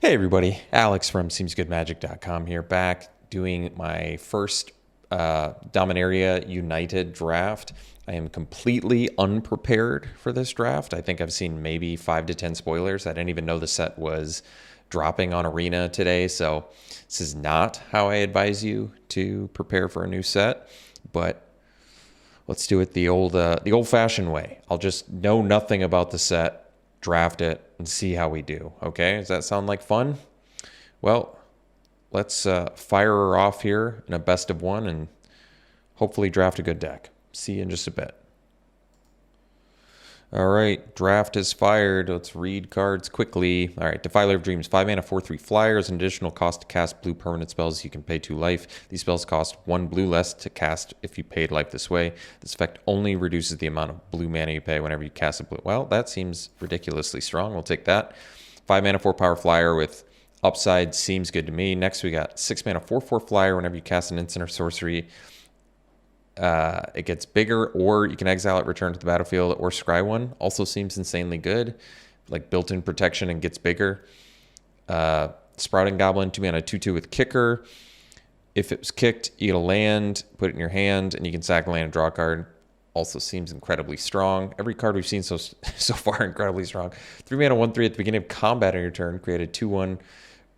Hey everybody, Alex from SeemsGoodMagic.com here, back doing my first Dominaria United draft. I am completely unprepared for this draft. I think I've seen maybe 5 to 10 spoilers. I didn't even know the set was dropping on Arena today, so this is not how I advise you to prepare for a new set, but let's do it the old-fashioned way. I'll just know nothing about the set, draft it, and see how we do. Okay, does that sound like fun? Well, let's fire her off here in a best of one and hopefully draft a good deck. See you in just a bit. All right, draft is fired. Let's read cards quickly. All right, Defiler of Dreams, 5 mana, 4/3 flyers, an additional cost to cast blue permanent spells. You can pay 2 life. These spells cost 1 blue less to cast if you paid life this way. This effect only reduces the amount of blue mana you pay whenever you cast a blue. Well, that seems ridiculously strong. We'll take that. 5 mana, 4 power flyer with upside seems good to me. Next, we got 6 mana, 4/4 flyer. Whenever you cast an instant or sorcery, it gets bigger, or you can exile it, return to the battlefield, or scry one. Also seems insanely good, like built-in protection and gets bigger. Sprouting Goblin, 2 mana, 2/2 with kicker. If it was kicked, you get a land, put it in your hand, and you can sack a land and draw a card. Also seems incredibly strong. Every card we've seen so far incredibly strong. 3 mana, 1/3 at the beginning of combat on your turn. Create a 2/1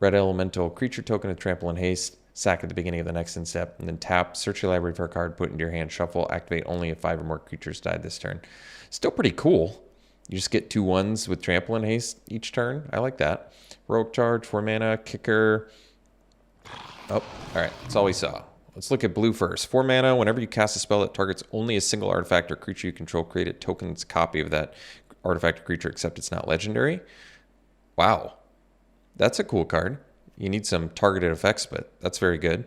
red elemental creature token of trample and haste. Sack at the beginning of the next end step, and then tap, search your library for a card, put it into your hand, shuffle, activate only if 5 or more creatures died this turn. Still pretty cool. You just get 2/1s with trample and haste each turn. I like that. Heroic Charge, 4 mana, kicker. Oh, all right, that's all we saw. Let's look at blue first. 4 mana, whenever you cast a spell that targets only a single artifact or creature you control, create a token's copy of that artifact or creature, except it's not legendary. Wow, that's a cool card. You need some targeted effects, but that's very good.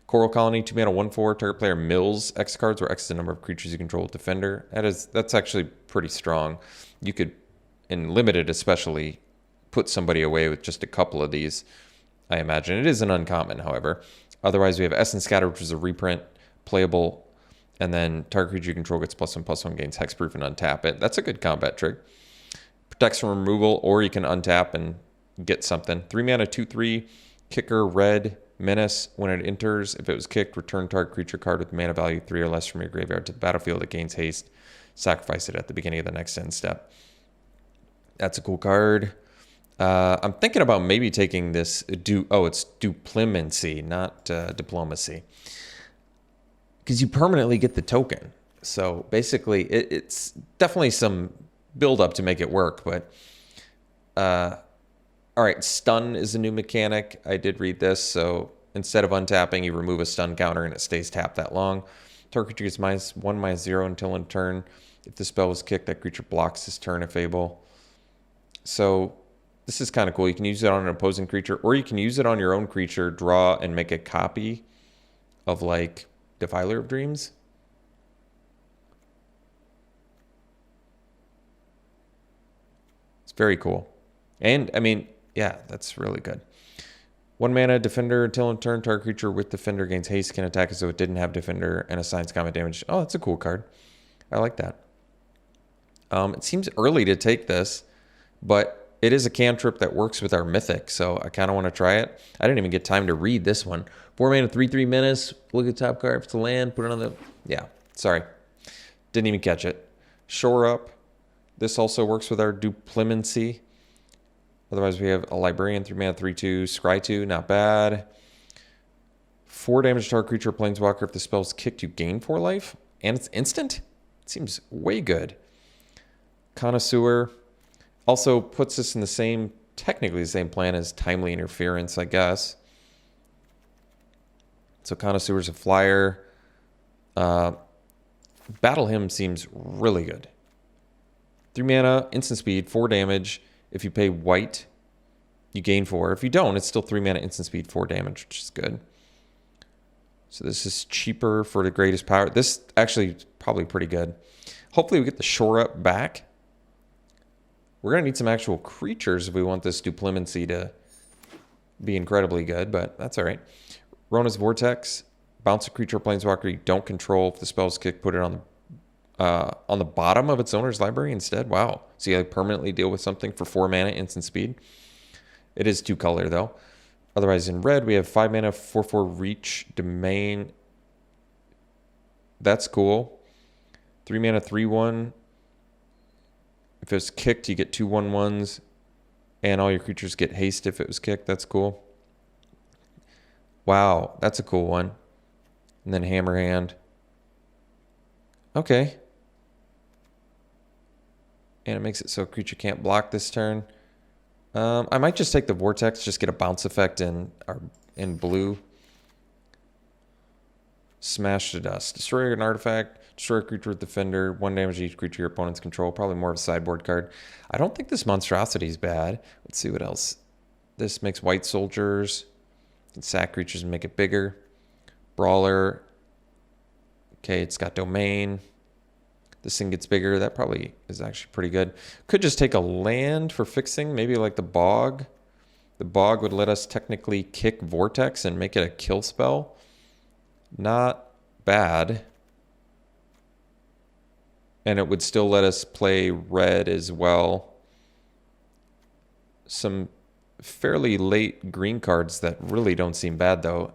Coral Colony, 2 mana, 1/4. Target player mills X cards, where X is the number of creatures you control with Defender. That's actually pretty strong. You could, in limited especially, put somebody away with just a couple of these, I imagine. It is an uncommon, however. Otherwise, we have Essence Scatter, which is a reprint, playable, and then target creature you control gets +1/+1, gains hexproof, and untap it. That's a good combat trick. Protects from removal, or you can untap and get something. 3 mana, 2/3, kicker, red, menace. When it enters, if it was kicked, return target creature card with mana value 3 or less from your graveyard to the battlefield. It gains haste. Sacrifice it at the beginning of the next end step. That's a cool card. I'm thinking about maybe taking this. It's Duplimancy, not Diplomacy, because you permanently get the token. So basically, it's definitely some build up to make it work, but. All right, stun is a new mechanic. I did read this. So instead of untapping, you remove a stun counter and it stays tapped that long. Target creature gets -1, -0 until end turn. If the spell was kicked, that creature blocks this turn if able. So this is kind of cool. You can use it on an opposing creature, or you can use it on your own creature, draw, and make a copy of, like, Defiler of Dreams. It's very cool. And, I mean, yeah, that's really good. 1 mana, Defender, until end turn, target creature with Defender gains haste, can attack as though it didn't have Defender, and assigns combat damage. Oh, that's a cool card. I like that. It seems early to take this, but it is a cantrip that works with our Mythic, so I kind of want to try it. I didn't even get time to read this one. 4 mana, 3/3 menace. Look at the top card. If it's a land, put it on the... Yeah, sorry. Didn't even catch it. Shore Up. This also works with our Duplimancy. Otherwise, we have a Librarian, 3 mana, 3/2, Scry 2, not bad. 4 damage to our creature, Planeswalker. If the spell's kicked, you gain 4 life. And it's instant? It seems way good. Connoisseur also puts us in the same, technically the same plan as Timely Interference, I guess. So Connoisseur is a flyer. Battle Hymn seems really good. 3 mana, instant speed, 4 damage. If you pay white, you gain 4. If you don't, it's still 3 mana, instant speed, 4 damage, which is good. So this is cheaper for the greatest power. This actually is probably pretty good. Hopefully we get the Shore Up back. We're going to need some actual creatures if we want this Duplimancy to be incredibly good, but that's all right. Rona's Vortex. Bounce a creature Planeswalker you don't control. If the spell's kicked, put it on the bottom of its owner's library instead. Wow. So you like permanently deal with something for 4 mana, instant speed. It is 2-color, though. Otherwise, in red, we have 5 mana, 4/4 reach, domain. That's cool. 3 mana, 3/1. If it was kicked, you get 2 1/1s. And all your creatures get haste if it was kicked. That's cool. Wow, that's a cool one. And then Hammer Hand. Okay. And it makes it so a creature can't block this turn. I might just take the Vortex, just get a bounce effect in blue. Smash to dust. Destroy an artifact. Destroy a creature with Defender. 1 damage to each creature your opponents control. Probably more of a sideboard card. I don't think this monstrosity is bad. Let's see what else. This makes white soldiers. Can sack creatures and make it bigger. Brawler. Okay, it's got domain. This thing gets bigger. That probably is actually pretty good. Could just take a land for fixing. Maybe like the Bog. The Bog would let us technically kick Vortex and make it a kill spell. Not bad. And it would still let us play red as well. Some fairly late green cards that really don't seem bad, though.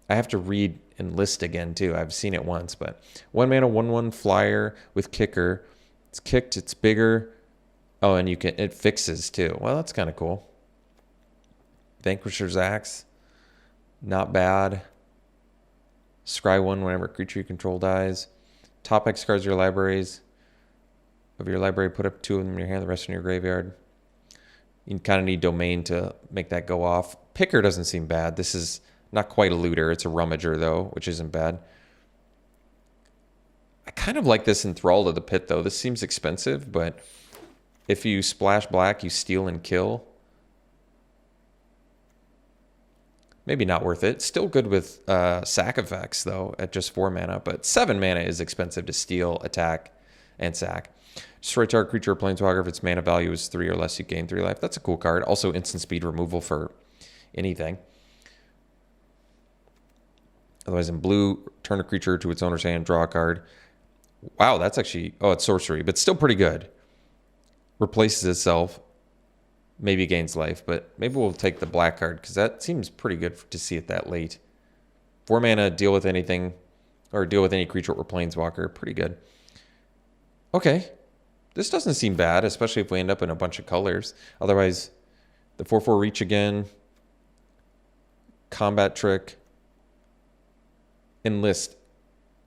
I have to read and list again, too. I've seen it once, but 1 mana, 1/1 flyer with kicker. It's kicked, it's bigger. Oh, and it fixes, too. Well, that's kind of cool. Vanquisher's Axe. Not bad. Scry 1 whenever a creature you control dies. Top X cards your libraries. Of your library, put up 2 of them in your hand, the rest in your graveyard. You kind of need domain to make that go off. Picker doesn't seem bad. This is not quite a looter. It's a rummager, though, which isn't bad. I kind of like this Enthrall to the Pit, though. This seems expensive, but if you splash black, you steal and kill. Maybe not worth it. Still good with sack effects, though, at just 4 mana. But 7 mana is expensive to steal, attack, and sack. Destroy target creature or planeswalker. If its mana value is 3 or less, you gain 3 life. That's a cool card. Also, instant speed removal for anything. Otherwise, in blue, turn a creature to its owner's hand, draw a card. Wow, that's actually... Oh, it's sorcery, but still pretty good. Replaces itself. Maybe gains life, but maybe we'll take the black card because that seems pretty good to see it that late. 4 mana, deal with anything, or deal with any creature or planeswalker. Pretty good. Okay. This doesn't seem bad, especially if we end up in a bunch of colors. Otherwise, the 4/4 reach again. Combat trick. Enlist.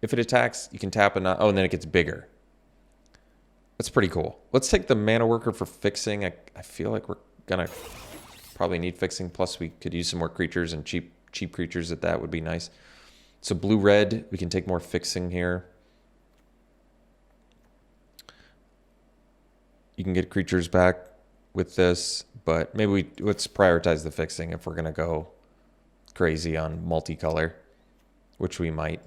If it attacks, you can tap and not... Oh, and then it gets bigger. That's pretty cool. Let's take the mana worker for fixing. I feel like we're going to probably need fixing. Plus, we could use some more creatures, and cheap creatures at that would be nice. So blue-red, we can take more fixing here. You can get creatures back with this, but maybe let's prioritize the fixing if we're going to go crazy on multicolor, which we might.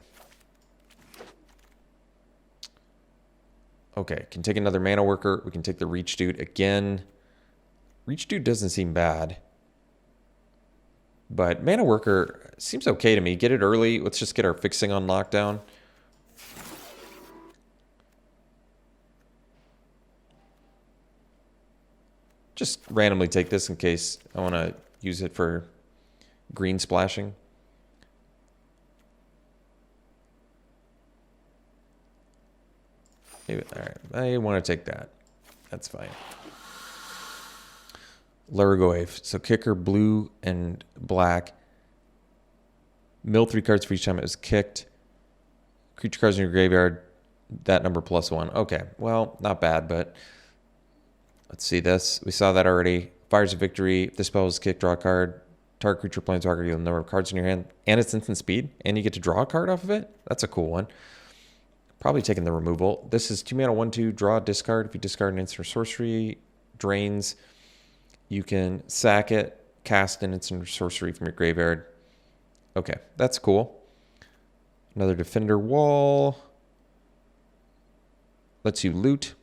Okay, can take another mana worker. We can take the Reach Dude again. Reach Dude doesn't seem bad. But mana worker seems okay to me. Get it early. Let's just get our fixing on lockdown. Just randomly take this in case I want to use it for green splashing. Maybe, all right, I want to take that. That's fine. Lurgoyf. So kicker, blue and black. Mill 3 cards for each time it was kicked. Creature cards in your graveyard. That number +1. Okay, well, not bad, but let's see this. We saw that already. Fires of Victory. If this spell is kicked, draw a card. Target creature, planeswalker, you have the number of cards in your hand. And it's instant speed. And you get to draw a card off of it. That's a cool one. Probably taking the removal. This is 2 mana, 1/2, draw, discard. If you discard an instant or sorcery, drains. You can sack it, cast an instant or sorcery from your graveyard. Okay, that's cool. Another Defender Wall. Lets you loot.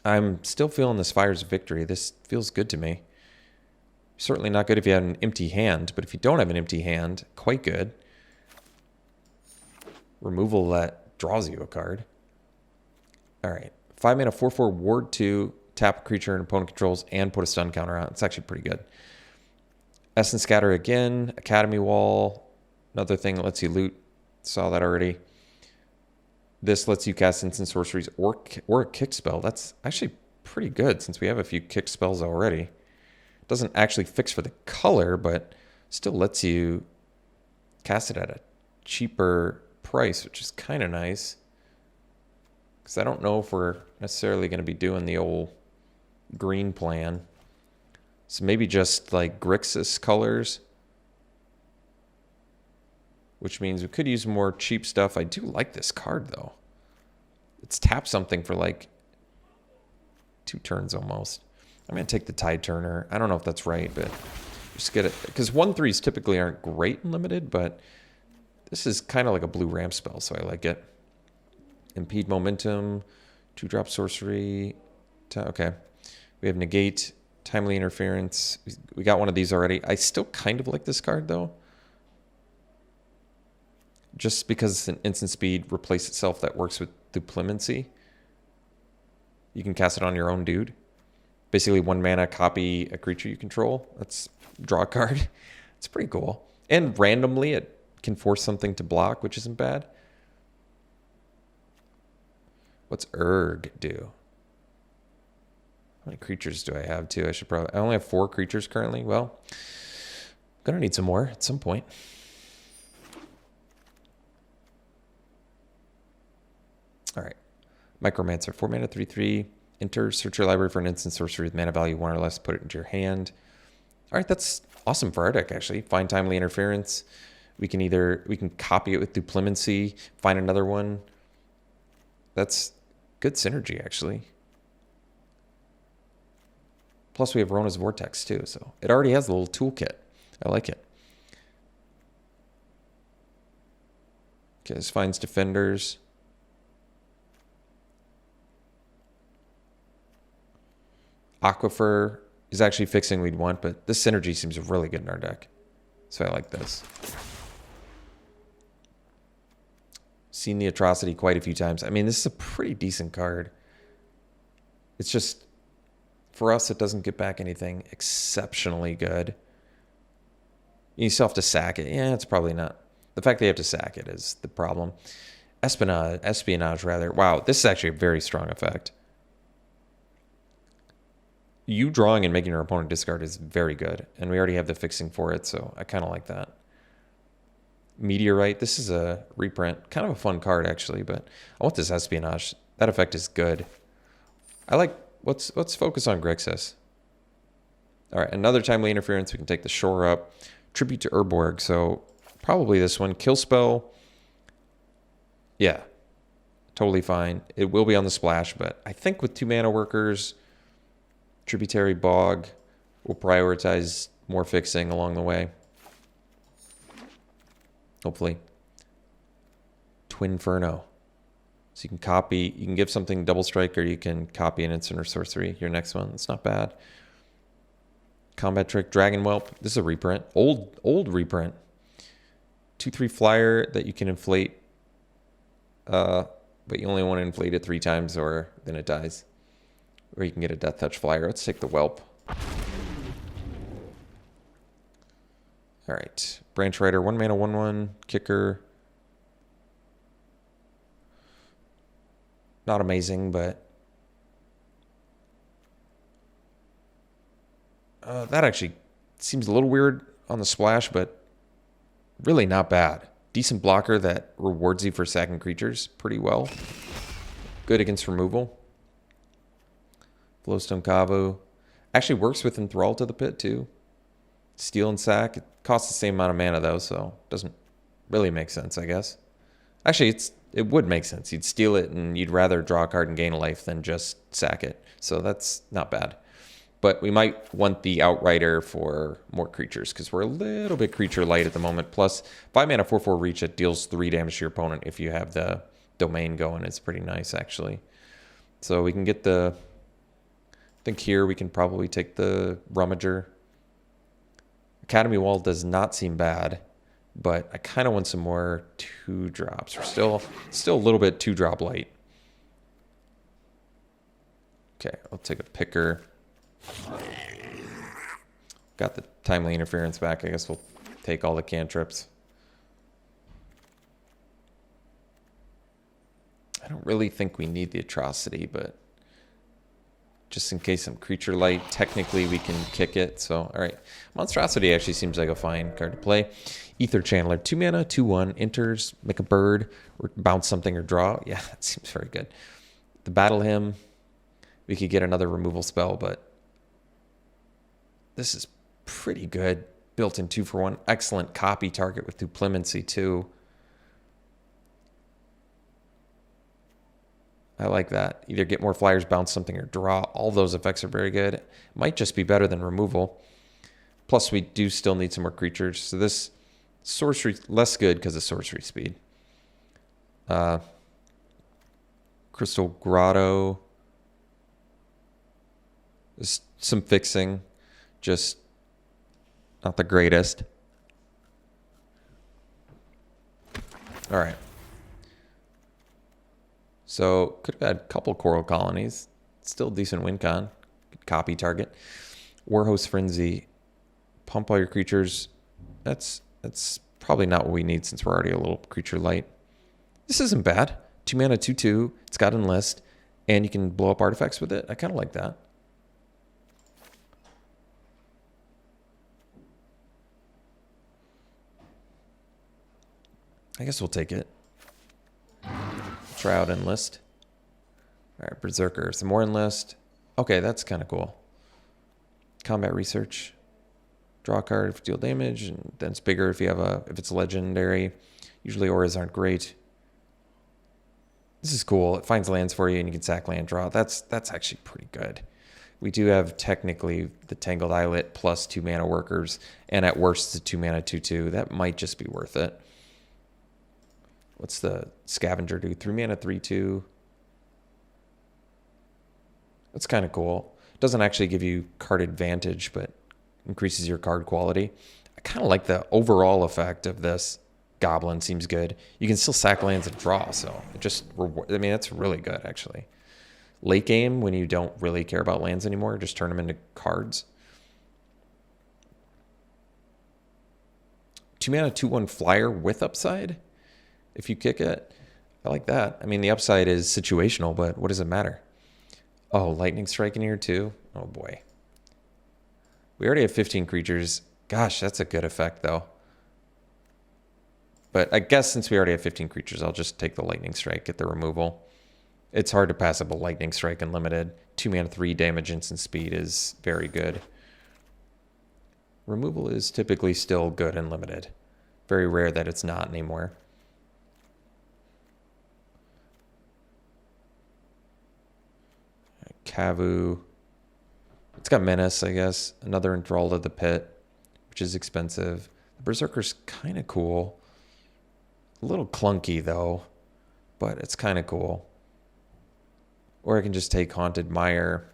I'm still feeling this Fires of Victory. This feels good to me. Certainly not good if you have an empty hand, but if you don't have an empty hand, quite good. Removal that draws you a card. All right. 5 mana, 4/4, Ward 2. tap a creature and opponent controls and put a stun counter on. It's actually pretty good. Essence Scatter again. Academy Wall. Another thing that lets you loot. Saw that already. This lets you cast instant sorceries or a kick spell. That's actually pretty good since we have a few kick spells already. Doesn't actually fix for the color, but still lets you cast it at a cheaper price, which is kind of nice. Because I don't know if we're necessarily going to be doing the old green plan. So maybe just like Grixis colors. Which means we could use more cheap stuff. I do like this card, though. It's tap something for like 2 turns almost. I'm going to take the Tide Turner. I don't know if that's right, but just get it. Because 1/3s typically aren't great in limited, but this is kind of like a blue ramp spell, so I like it. Impede Momentum, 2-drop sorcery. Okay. We have Negate, Timely Interference. We got one of these already. I still kind of like this card, though. Just because it's an instant speed, replace itself that works with Duplimancy. You can cast it on your own dude. Basically 1 mana, copy a creature you control. Let's draw a card. It's pretty cool. And randomly it can force something to block, which isn't bad. What's Urg do? How many creatures do I have too? I only have 4 creatures currently. Well, I'm gonna need some more at some point. All right. Micromancer, 4 mana, 3/3. Enter, search your library for an instant sorcery with mana value 1 or less. Put it into your hand. All right, that's awesome for our deck, actually. Find Timely Interference. We can copy it with Duplimancy, find another one. That's good synergy, actually. Plus, we have Rona's Vortex, too, so it already has a little toolkit. I like it. Okay, this finds Defenders. Aquifer is actually fixing we'd want, but this synergy seems really good in our deck. So I like this. Seen the Atrocity quite a few times. I mean, this is a pretty decent card. It's just, for us, it doesn't get back anything exceptionally good. You still have to sack it. Yeah, it's probably not. The fact that you have to sack it is the problem. Espionage, rather. Wow, this is actually a very strong effect. You drawing and making your opponent discard is very good. And we already have the fixing for it, so I kind of like that. Meteorite, this is a reprint. Kind of a fun card, actually, but I want this Espionage. That effect is good. I like, let's focus on Grixis. All right, another Timely Interference. We can take the Shore up. Tribute to Urborg, so probably this one. Kill spell. Yeah, totally fine. It will be on the splash, but I think with 2 mana workers... Tributary Bog will prioritize more fixing along the way. Hopefully. Twinferno. So you can give something double strike, or you can copy an instant or sorcery. Your next one. It's not bad. Combat Trick, Dragon Whelp. This is a reprint. Old reprint. 2/3 flyer that you can inflate. But you only want to inflate it 3 times or then it dies. Or you can get a Death Touch flyer. Let's take the Whelp. All right. Branch Rider, 1 mana, 1/1. Kicker. Not amazing, but... that actually seems a little weird on the splash, but really not bad. Decent blocker that rewards you for sacking creatures pretty well. Good against removal. Glowstone Kavu. Actually works with Enthrall to the Pit, too. Steal and sack. It costs the same amount of mana, though, so doesn't really make sense, I guess. Actually, it would make sense. You'd steal it, and you'd rather draw a card and gain a life than just sack it. So that's not bad. But we might want the Outrider for more creatures, because we're a little bit creature light at the moment. Plus, 5 mana, 4/4 reach, it deals 3 damage to your opponent if you have the domain going. It's pretty nice, actually. So we can get the... I think here we can probably take the Rummager. Academy Wall does not seem bad, but I kind of want some more 2-drops. We're still a little bit 2-drop light. Okay, I'll take a picker. Got the timely interference back. I guess we'll take all the cantrips. I don't really think we need the atrocity, but just in case some creature light, technically we can kick it. So, all right. Monstrosity actually seems like a fine card to play. Ether Channeler, 2 mana, 2/1, enters, make a bird, or bounce something or draw. Yeah, that seems very good. The Battle Hymn, we could get another removal spell, but this is pretty good. Built-in 2-for-1. Excellent copy target with Duplimancy too. I like that. Either get more flyers, bounce something, or draw. All those effects are very good. Might just be better than removal. Plus, we do still need some more creatures. So this sorcery, less good because of sorcery speed. Crystal Grotto. There's some fixing. Just not the greatest. All right. So could have had a couple coral colonies. Still decent win con. Copy target. Warhost Frenzy. Pump all your creatures. That's probably not what we need since we're already a little creature light. This isn't bad. 2 mana, 2/2. It's got Enlist. And you can blow up artifacts with it. I kind of like that. I guess we'll take it. Try out Enlist. All right, Berserker. Some more Enlist. Okay, that's kind of cool. Combat Research. Draw a card if you deal damage, and then it's bigger if you have if it's legendary. Usually auras aren't great. This is cool. It finds lands for you, and you can sack land draw. That's actually pretty good. We do have technically the Tangled Islet plus 2 mana workers, and at worst it's a 2 mana 2/2. That might just be worth it. What's the Scavenger do? 3 mana 3/2. That's kind of cool. It doesn't actually give you card advantage, but increases your card quality. I kind of like the overall effect of this. Goblin seems good. You can still sack lands and draw, so it just I mean, that's really good actually. Late game, when you don't really care about lands anymore, just turn them into cards. 2 mana 2/1 flyer with upside. If you kick it, I like that. I mean, the upside is situational, but what does it matter? Oh, Lightning Strike in here too? Oh boy. We already have 15 creatures. Gosh, that's a good effect though. But I guess since we already have 15 creatures, I'll just take the Lightning Strike, get the removal. It's hard to pass up a Lightning Strike unlimited. 2 mana 3 damage, instant speed is very good. Removal is typically still good and limited. Very rare that it's not anymore. Kavu. It's got Menace, I guess. Another Enthralled of the Pit, which is expensive. The Berserker's kind of cool. A little clunky, though, but it's kind of cool. Or I can just take Haunted Mire.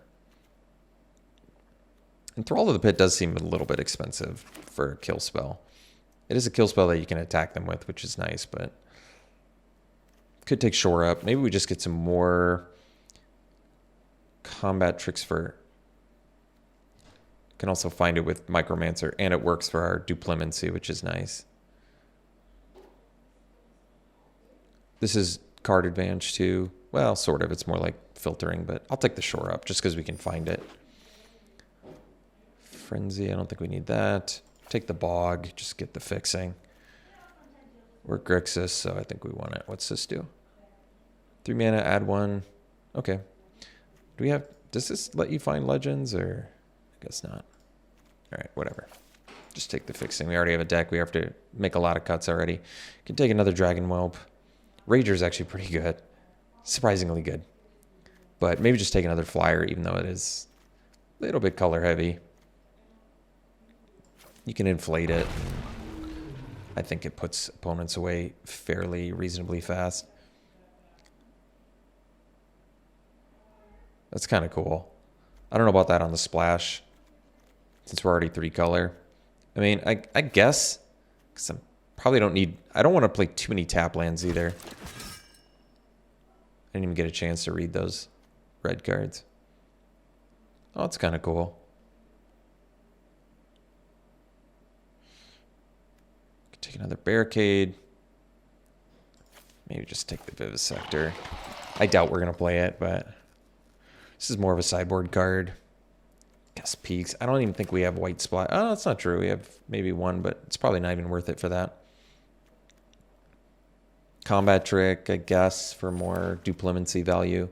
Enthralled of the Pit does seem a little bit expensive for a kill spell. It is a kill spell that you can attack them with, which is nice, but could take Shore Up. Maybe we just get some more combat tricks for... Can also find it with Micromancer, and it works for our Duplimancy, which is nice. This is card advantage too. Well, sort of. It's more like filtering, but I'll take the Shore Up just because we can find it. Frenzy, I don't think we need that. Take the Bog, just get the fixing. We're Grixis, so I think we want it. What's this do? 3 mana, add 1. Okay. Do we have... Does this let you find legends, or... I guess not. Alright, whatever. Just take the fixing. We already have a deck. We have to make a lot of cuts already. Can take another Dragon Whelp. Rager's actually pretty good. Surprisingly good. But maybe just take another flyer, even though it is a little bit color heavy. You can inflate it. I think it puts opponents away fairly reasonably fast. That's kind of cool. I don't know about that on the splash, since we're already 3 color. I mean, I guess, because I probably don't need... I don't want to play too many tap lands either. I didn't even get a chance to read those red cards. Oh, it's kind of cool. Could take another barricade. Maybe just take the Vivisector. I doubt we're going to play it, but this is more of a sideboard card. Guess Peaks. I don't even think we have white splash. Oh, that's not true. We have maybe one, but it's probably not even worth it for that. Combat Trick, I guess, for more duplimancy value.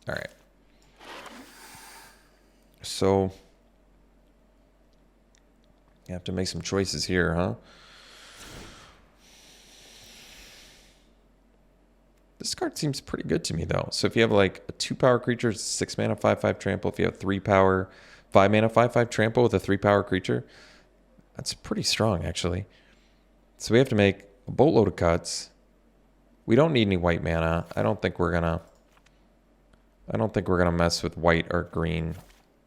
All right. So you have to make some choices here, huh? This card seems pretty good to me, though. So if you have like a 2-power creature, 6 mana, 5/5 trample. If you have 3 power, 5 mana, 5/5 trample with a 3-power creature, that's pretty strong, actually. So we have to make a boatload of cuts. We don't need any white mana. I don't think we're gonna mess with white or green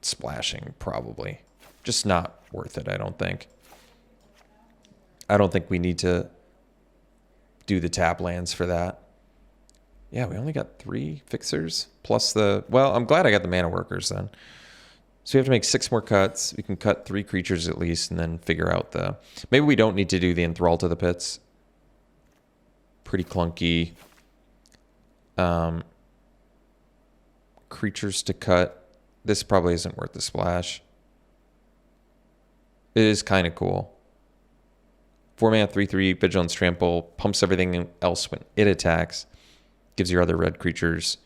splashing, probably. Just not worth it, I don't think. I don't think we need to do the tap lands for that. Yeah, we only got 3 fixers plus the... Well, I'm glad I got the mana workers then. So we have to make 6 more cuts. We can cut 3 creatures at least and then figure out the... Maybe we don't need to do the Enthrall to the Pits. Pretty clunky. Creatures to cut. This probably isn't worth the splash. It is kind of cool. 4 mana, 3/3, Vigilance Trample, pumps everything else when it attacks. Gives your other red creatures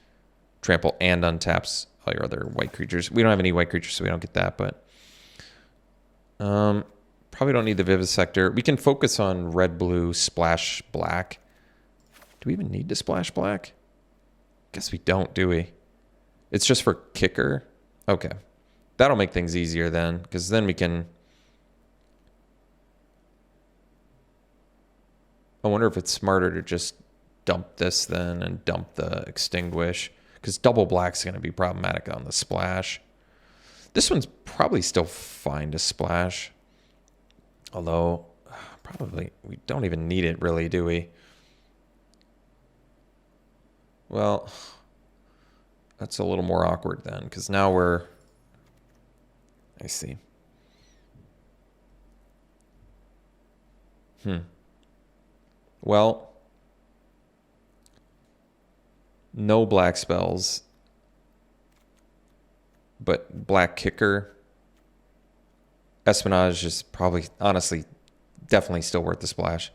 trample and untaps all your other white creatures. We don't have any white creatures, so we don't get that, but probably don't need the Vivisector. We can focus on red, blue, splash, black. Do we even need to splash black? Guess we don't, do we? It's just for kicker. Okay. That'll make things easier then, because then we can... I wonder if it's smarter to just dump this then and dump the Extinguish, because double black's going to be problematic on the splash. This one's probably still fine to splash, although probably we don't even need it really, do we? Well, that's a little more awkward then, because now we're... I see. Well... No black spells, but black kicker. Espionage is probably, honestly, definitely still worth the splash.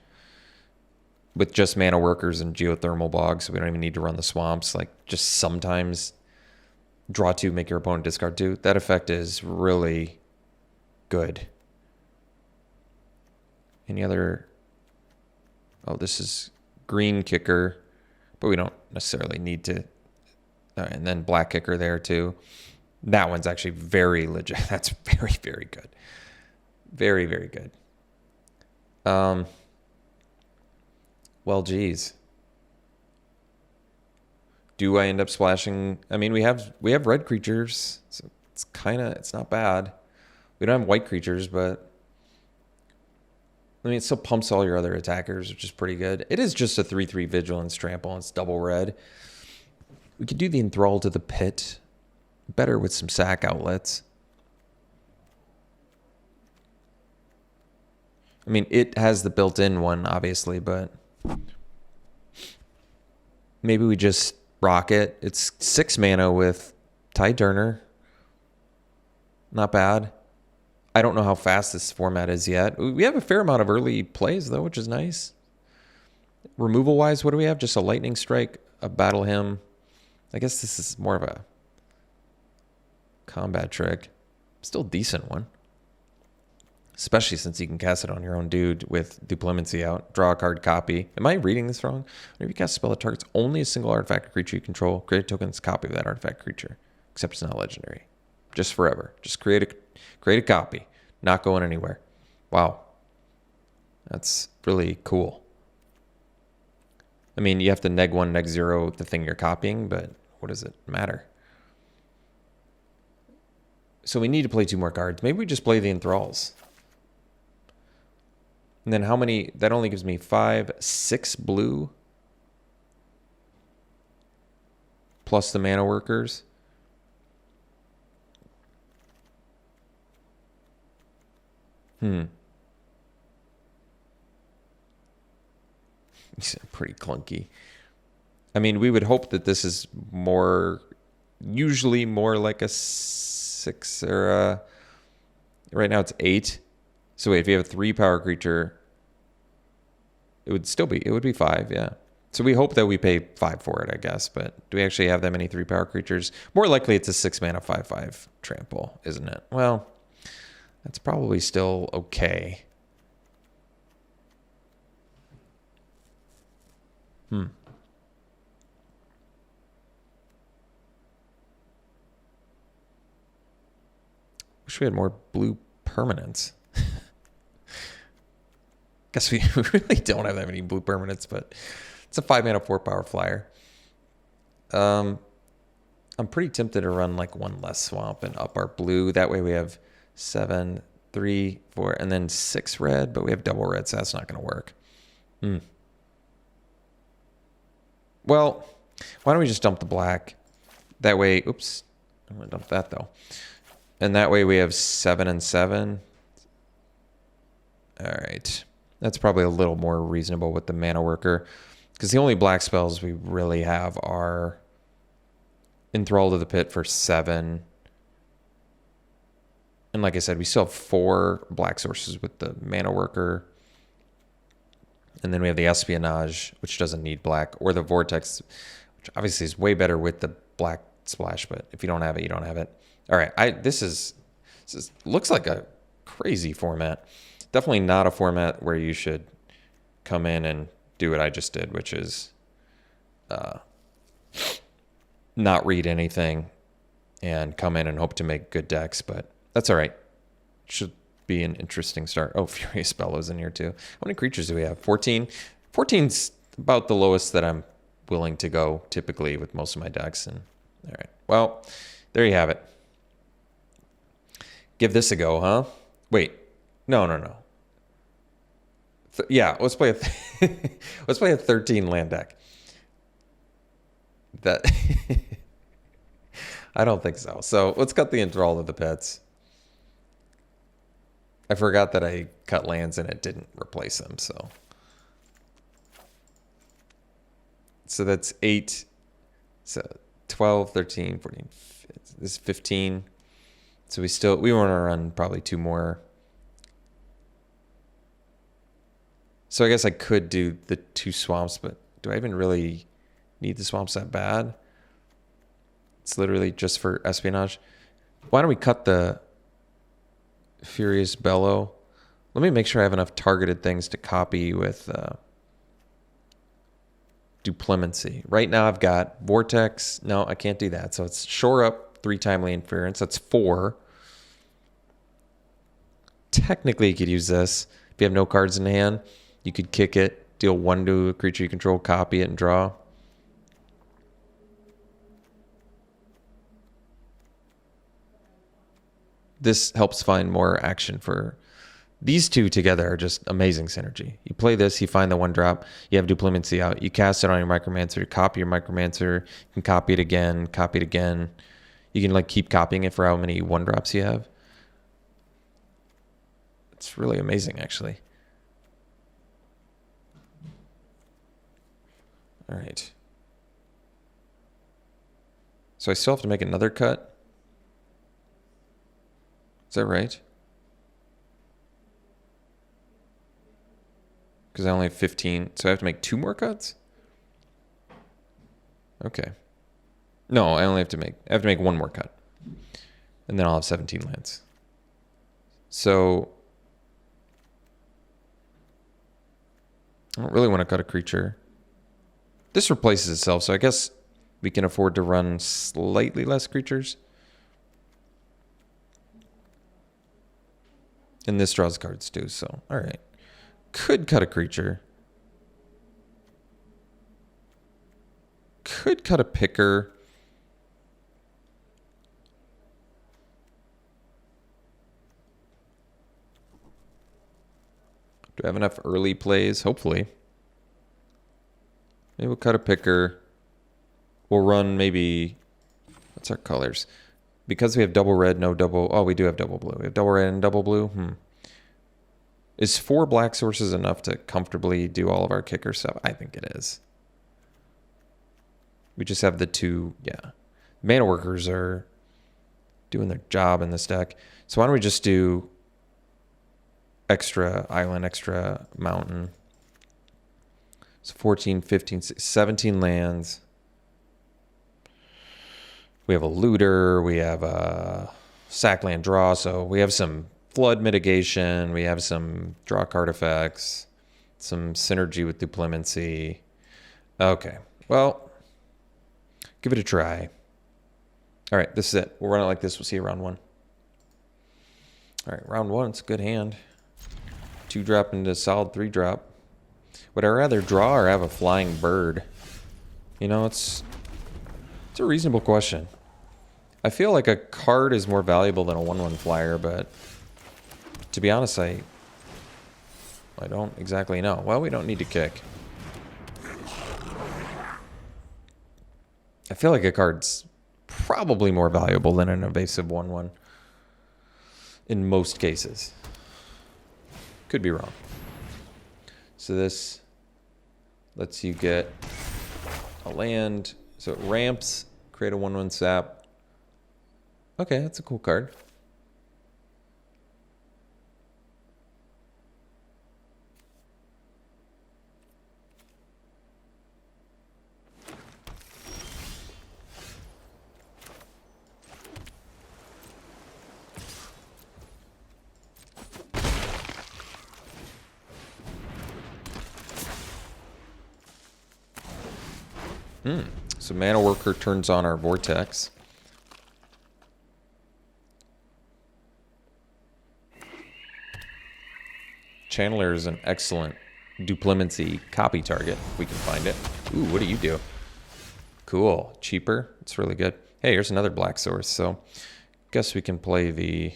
With just mana workers and geothermal bogs, so we don't even need to run the swamps. Like, just sometimes draw 2, make your opponent discard 2. That effect is really good. Any other... Oh, this is green kicker. But we don't necessarily need to. And then black kicker there too. That one's actually very legit. That's very, very good. Very, very good. Well, geez. Do I end up splashing? I mean, we have red creatures. So it's not bad. We don't have white creatures, but I mean, it still pumps all your other attackers, which is pretty good. It is just a 3/3 Vigilance Trample, and it's double red. We could do the Enthrall to the Pit. Better with some sack outlets. I mean, it has the built-in one, obviously, but... Maybe we just rock it. It's 6 mana with Tide Turner. Not bad. I don't know how fast this format is yet. We have a fair amount of early plays, though, which is nice. Removal-wise, what do we have? Just a Lightning Strike, a Battle Hymn. I guess this is more of a combat trick. Still a decent one. Especially since you can cast it on your own dude with Duplimancy out. Draw a card, copy. Am I reading this wrong? Whenever you cast a spell that targets only a single artifact or creature you control, create a token's copy of that artifact creature. Except it's not legendary. Just forever. Just create a copy. Not going anywhere. Wow. That's really cool. I mean, you have to neg1, neg0 the thing you're copying, but what does it matter? So we need to play 2 more cards. Maybe we just play the Enthralls. And then how many? That only gives me 5, 6 blue. plus the mana workers. Pretty clunky. I mean, we would hope that this is usually more like a 6 or a... Right now it's 8. So wait, if you have a 3 power creature, it would be 5, yeah. So we hope that we pay 5 for it, I guess. But do we actually have that many 3 power creatures? More likely it's a 6 mana 5/5 trample, isn't it? Well, that's probably still okay. Wish we had more blue permanents. Guess we really don't have that many blue permanents, but it's a 5 mana 4 power flyer. I'm pretty tempted to run like 1 less swamp and up our blue. That way we have 7, 3, 4, and then 6 red, but we have double red, so that's not going to work. Well, why don't we just dump the black? That way, oops, I'm going to dump that though. And that way we have 7 and 7. All right. That's probably a little more reasonable with the mana worker. Because the only black spells we really have are Enthrall to the Pit for 7. And like I said, we still have 4 black sources with the mana worker. And then we have the Espionage, which doesn't need black. Or the Vortex, which obviously is way better with the black splash. But if you don't have it, you don't have it. All right, this looks like a crazy format. Definitely not a format where you should come in and do what I just did, which is not read anything and come in and hope to make good decks. But that's all right. Should be an interesting start. Oh, Furious Bellow's in here too. How many creatures do we have? 14. 14's about the lowest that I'm willing to go typically with most of my decks. And all right, well, there you have it. Give this a go, huh? Wait, no. Yeah, let's play a 13 land deck. That I don't think so. So let's cut the Enthrall of the Pits. I forgot that I cut lands and it didn't replace them. So that's 8. So 12, 13, 14. This is 15. So we want to run probably 2 more. So I guess I could do the 2 swamps, but do I even really need the swamps that bad? It's literally just for Espionage. Why don't we cut the Furious Bellow? Let me make sure I have enough targeted things to copy with Duplemency. Right now I've got Vortex. No, I can't do that. So it's Shore Up, 3 timely interference. That's 4. Technically, you could use this. If you have no cards in hand, you could kick it, deal 1 to a creature you control, copy it, and draw. This helps find more action for... These 2 together are just amazing synergy. You play this, you find the 1-drop, you have Duplemency out, you cast it on your Micromancer, you copy your Micromancer, you can copy it again. You can like keep copying it for how many 1-drops you have. It's really amazing, actually. All right. So I still have to make another cut? Is that right? Because I only have 15. So I have to make 2 more cuts? Okay. No, I have to make 1 more cut. And then I'll have 17 lands. So I don't really want to cut a creature. This replaces itself, so I guess we can afford to run slightly less creatures. And this draws cards too, so all right. Could cut a creature. Could cut a picker. Do I have enough early plays? Hopefully. Maybe we'll cut a picker. We'll run maybe, what's our colors? Because we have double red, no double, oh, we do have double blue. We have double red and double blue. Is 4 black sources enough to comfortably do all of our kicker stuff? I think it is. We just have the 2, yeah. Mana workers are doing their job in this deck. So why don't we just do extra island, extra mountain. So 14, 15, 17 lands. We have a looter. We have a sack land draw. So we have some flood mitigation. We have some draw card effects. Some synergy with duplimancy. Okay. Well, give it a try. All right. This is it. We'll run it like this. We'll see you round 1. All right. Round 1. It's a good hand. 2-drop into solid 3-drop. Would I rather draw or have a flying bird? You know, it's a reasonable question. I feel like a card is more valuable than a 1/1 flyer, but to be honest, I don't exactly know. Well, we don't need to kick. I feel like a card's probably more valuable than an evasive 1/1 in most cases. Could be wrong. So this lets you get a land. So it ramps, create a 1/1 sap. Okay, that's a cool card. So Mana Worker turns on our Vortex. Channeler is an excellent duplimancy copy target, if we can find it. Ooh, what do you do? Cool. Cheaper. It's really good. Hey, here's another black source. So guess we can play the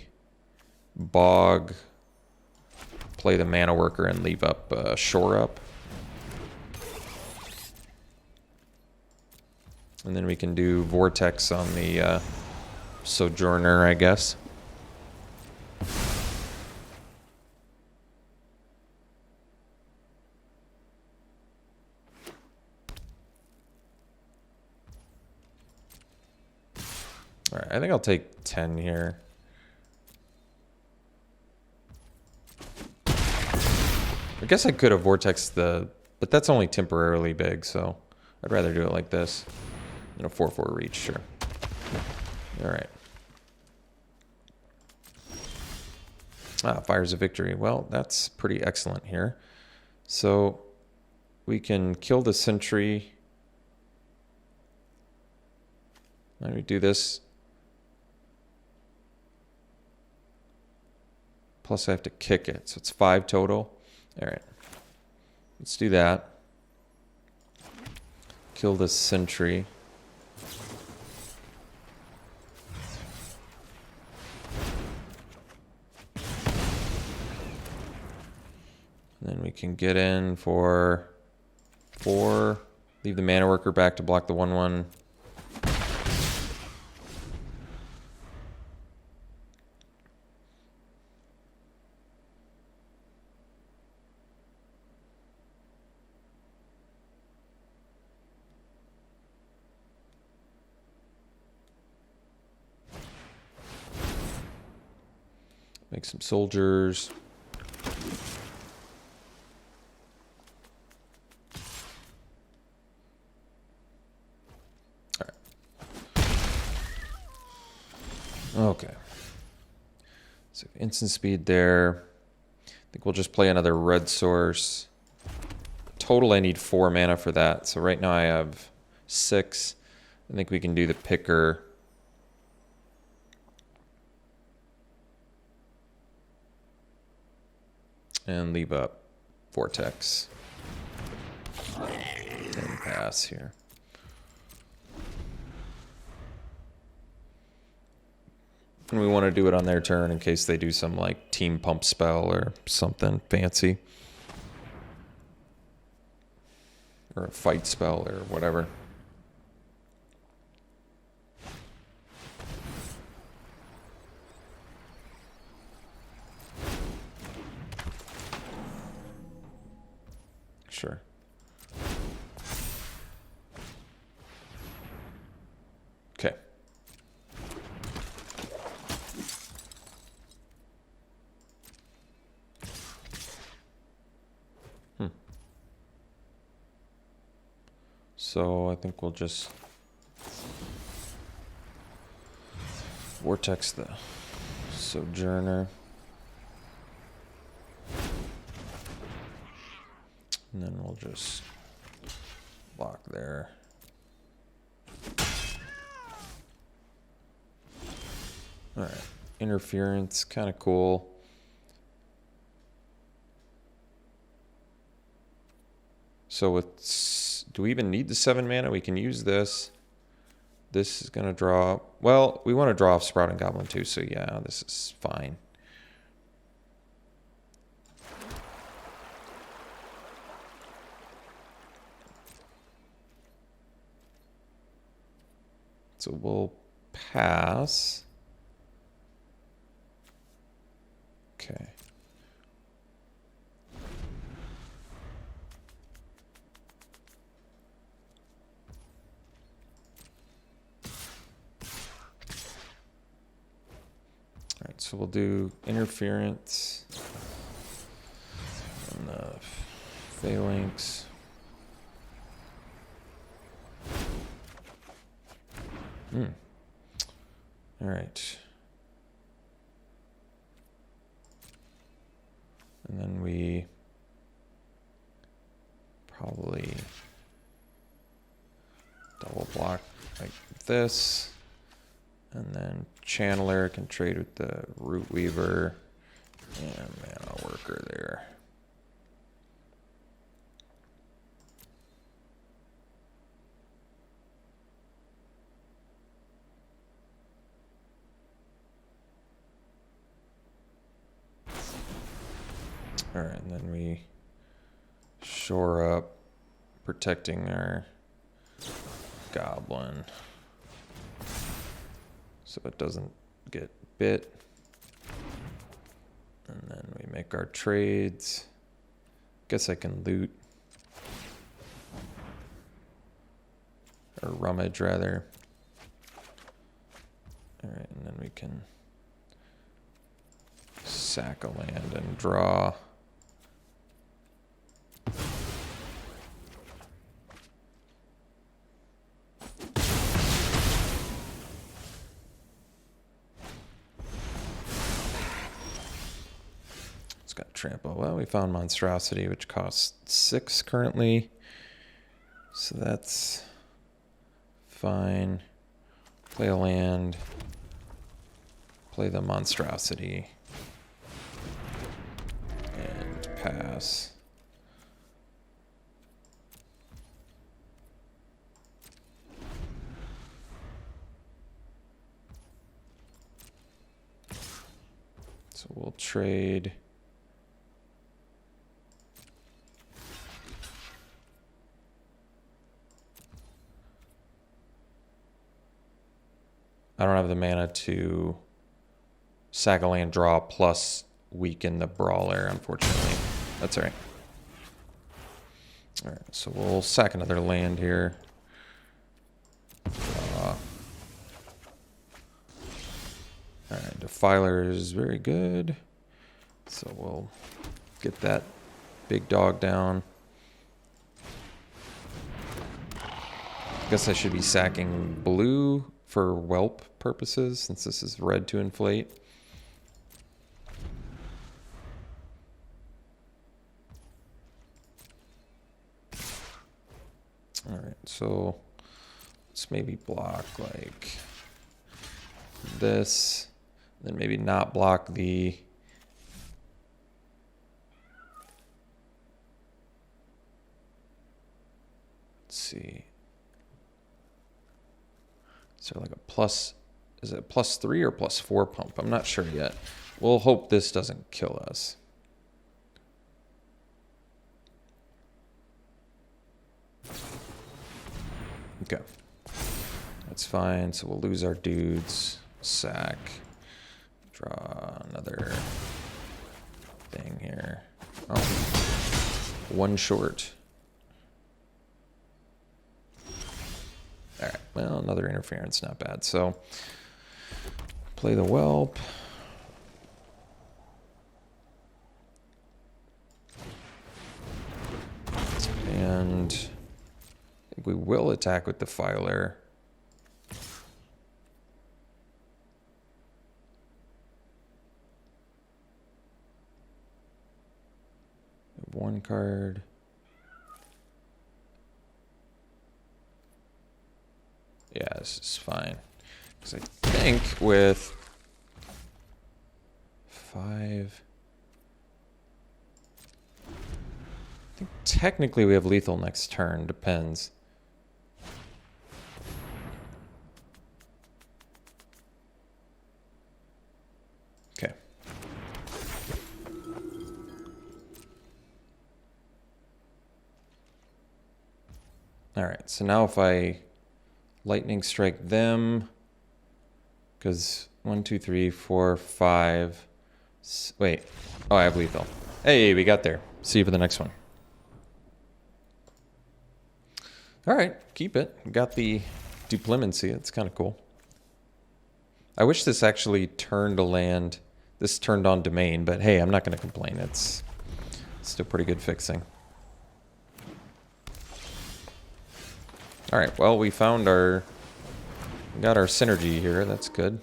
Bog, play the Mana Worker, and leave up Shore Up. And then we can do Vortex on the Sojourner, I guess. All right, I think I'll take 10 here. I guess I could have Vortexed but that's only temporarily big, so I'd rather do it like this. And a 4/4 reach, sure. All right. Fires of Victory. Well, that's pretty excellent here. So we can kill the sentry. Let me do this. Plus I have to kick it, so it's 5 total. All right. Let's do that. Kill the sentry. And then we can get in for 4. Leave the Mana Worker back to block the 1/1. Make some soldiers. All right. Okay. So instant speed there. I think we'll just play another red source. Total, I need 4 mana for that. So right now I have 6. I think we can do the picker. And leave up Vortex. And pass here. And we want to do it on their turn in case they do some like team pump spell or something fancy. Or a fight spell or whatever. Sure. Okay. So I think we'll just vortex the Sojourner. And then we'll just block there. All right, interference, kind of cool. So with, do we even need the 7 mana? We can use this. This is gonna draw, well, we want to draw off Sprouting Goblin too, so yeah, this is fine. So we'll pass. Okay. All right, so we'll do interference and the phalanx. All right. And then we probably double block like this. And then Channeler can trade with the Root Weaver and Mana Worker there. All right, and then we shore up, protecting our Goblin so it doesn't get bit. And then we make our trades. Guess I can loot. Or rummage, rather. All right, and then we can sack a land and draw. It's got trample. Well, we found Monstrosity, which costs 6 currently. So that's fine. Play a land. Play the Monstrosity. And pass. So we'll trade. I don't have the mana to sack a land, draw, plus weaken the Brawler, unfortunately. That's all right. All right, so we'll sack another land here. All right, Defiler is very good. So we'll get that big dog down. Guess I should be sacking blue for whelp purposes, since this is red to inflate. All right, so let's maybe block like this, then maybe not block the let's see. Is there like a plus, is it +3 or +4 pump? I'm not sure yet. We'll hope this doesn't kill us. Okay. That's fine. So we'll lose our dudes. Sack. Draw another thing here. Oh. One short. Well, another interference, not bad. So play the whelp. And I think we will attack with Defiler. One card. Yeah, this is fine. Because I think with 5... I think technically we have lethal next turn. Depends. Okay. Alright, so now if I lightning strike them, because 1, 2, 3, 4, 5. Wait. Oh, I have lethal. Hey, we got there. See you for the next one. Alright, keep it. Got the Duplimency. It's kind of cool. I wish this actually turned a land. This turned on domain, but hey, I'm not going to complain. It's still pretty good fixing. Alright, well, we got our synergy here. That's good.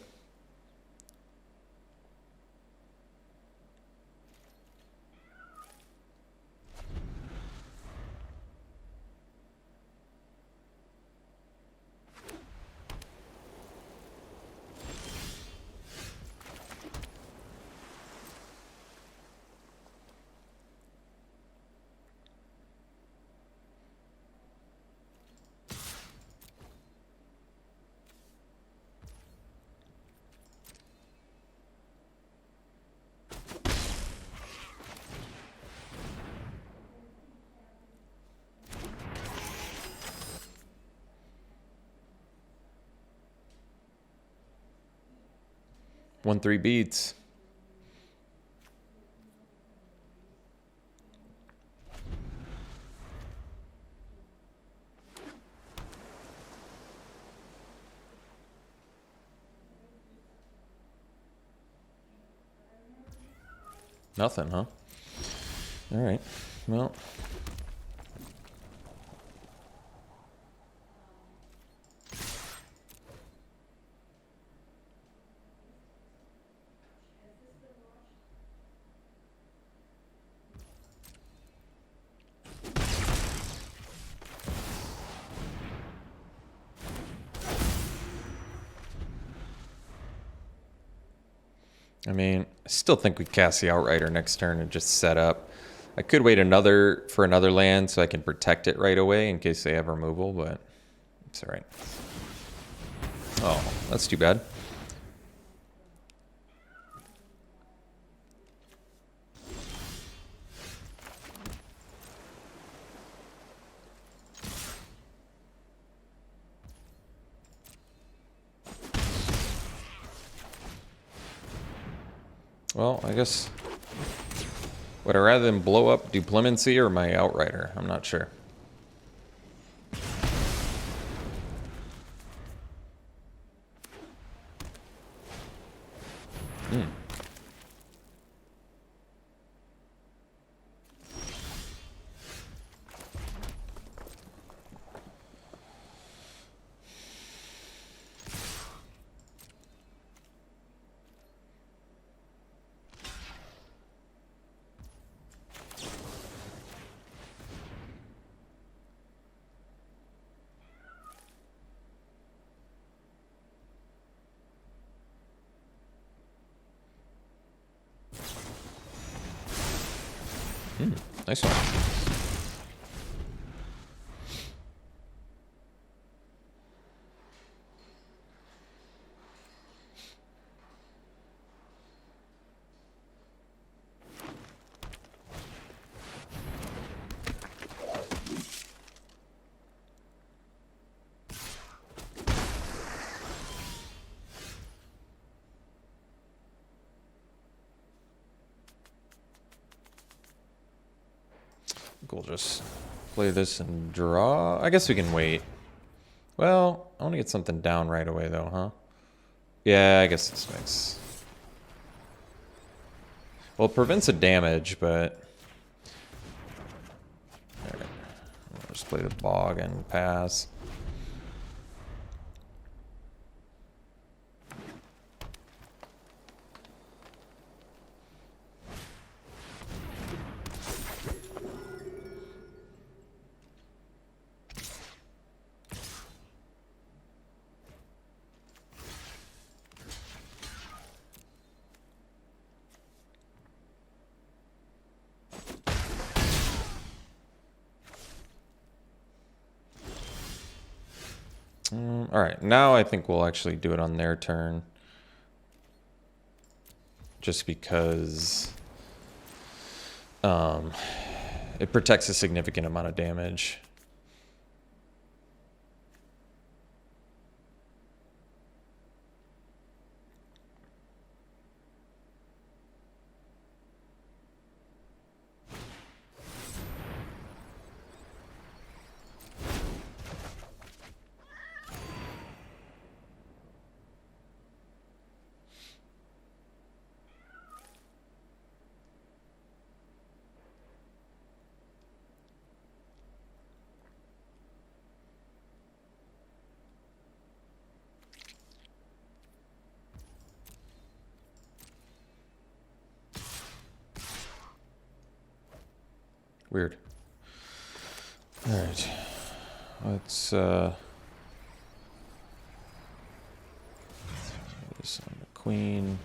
One, 3 beats. Nothing, huh? All right. Well. I mean, I still think we cast the Outrider next turn and just set up. I could wait for another land so I can protect it right away in case they have removal, but it's all right. Oh, that's too bad. Well, I guess... Would I rather than blow up Duplimency or my Outrider? I'm not sure. Nice one. We'll just play this and draw. I guess we can wait. Well, I want to get something down right away, though, huh? Yeah, I guess this makes... Well, it prevents a damage, but... Alright. I'll just play the bog and pass. Alright, now I think we'll actually do it on their turn. Just because it protects a significant amount of damage. Weird. Alright. Let's this on the queen.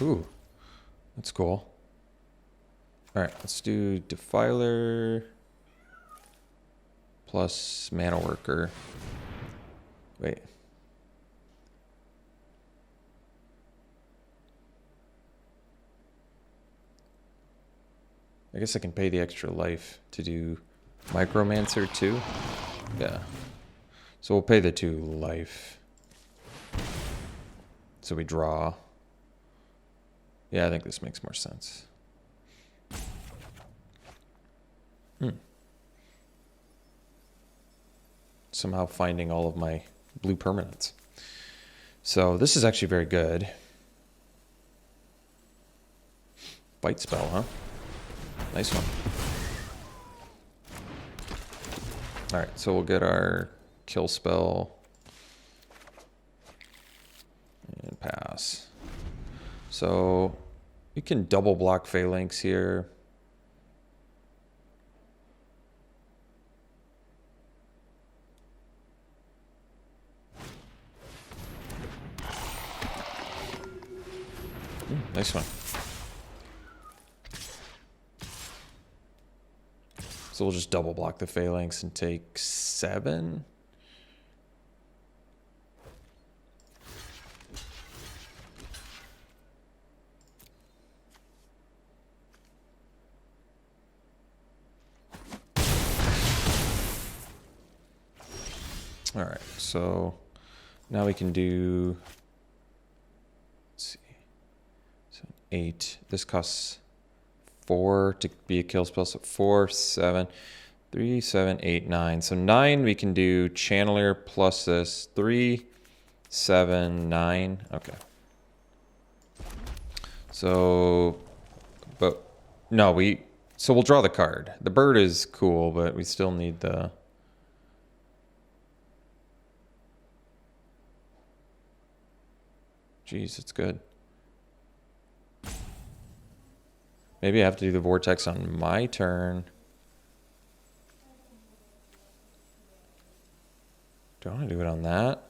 Ooh, that's cool. All right, let's do Defiler plus Mana Worker. Wait. I guess I can pay the extra life to do Micromancer too. Yeah. So we'll pay the 2 life. So we draw. Yeah, I think this makes more sense. Somehow finding all of my blue permanents. So this is actually very good. Fight spell, huh? Nice one. Alright, so we'll get our kill spell. And pass. So you can double block Phalanx here. Nice one. So we'll just double block the Phalanx and take 7. All right, so now we can do, let's see, so 8. This costs 4 to be a kill spell, so 4, 7, 3, 7, 8, 9. So 9 we can do Channeler plus this, 3, 7, 9. Okay. So, but no, so we'll draw the card. The bird is cool, but we still need the... Jeez, it's good. Maybe I have to do the vortex on my turn. Do I want to do it on that?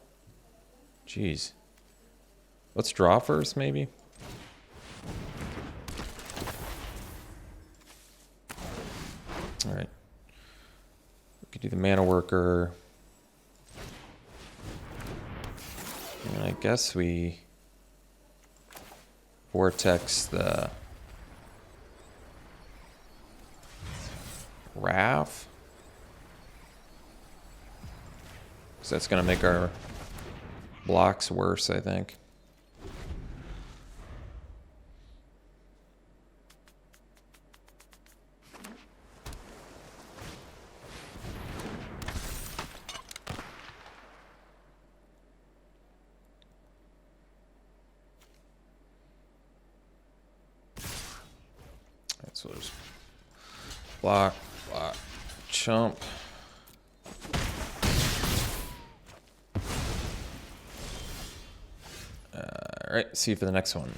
Jeez. Let's draw first, maybe. All right. We could do the mana worker. And I guess we Vortex the Wrath. So that's going to make our blocks worse, I think. So there's block, chump. Alright, see you for the next one.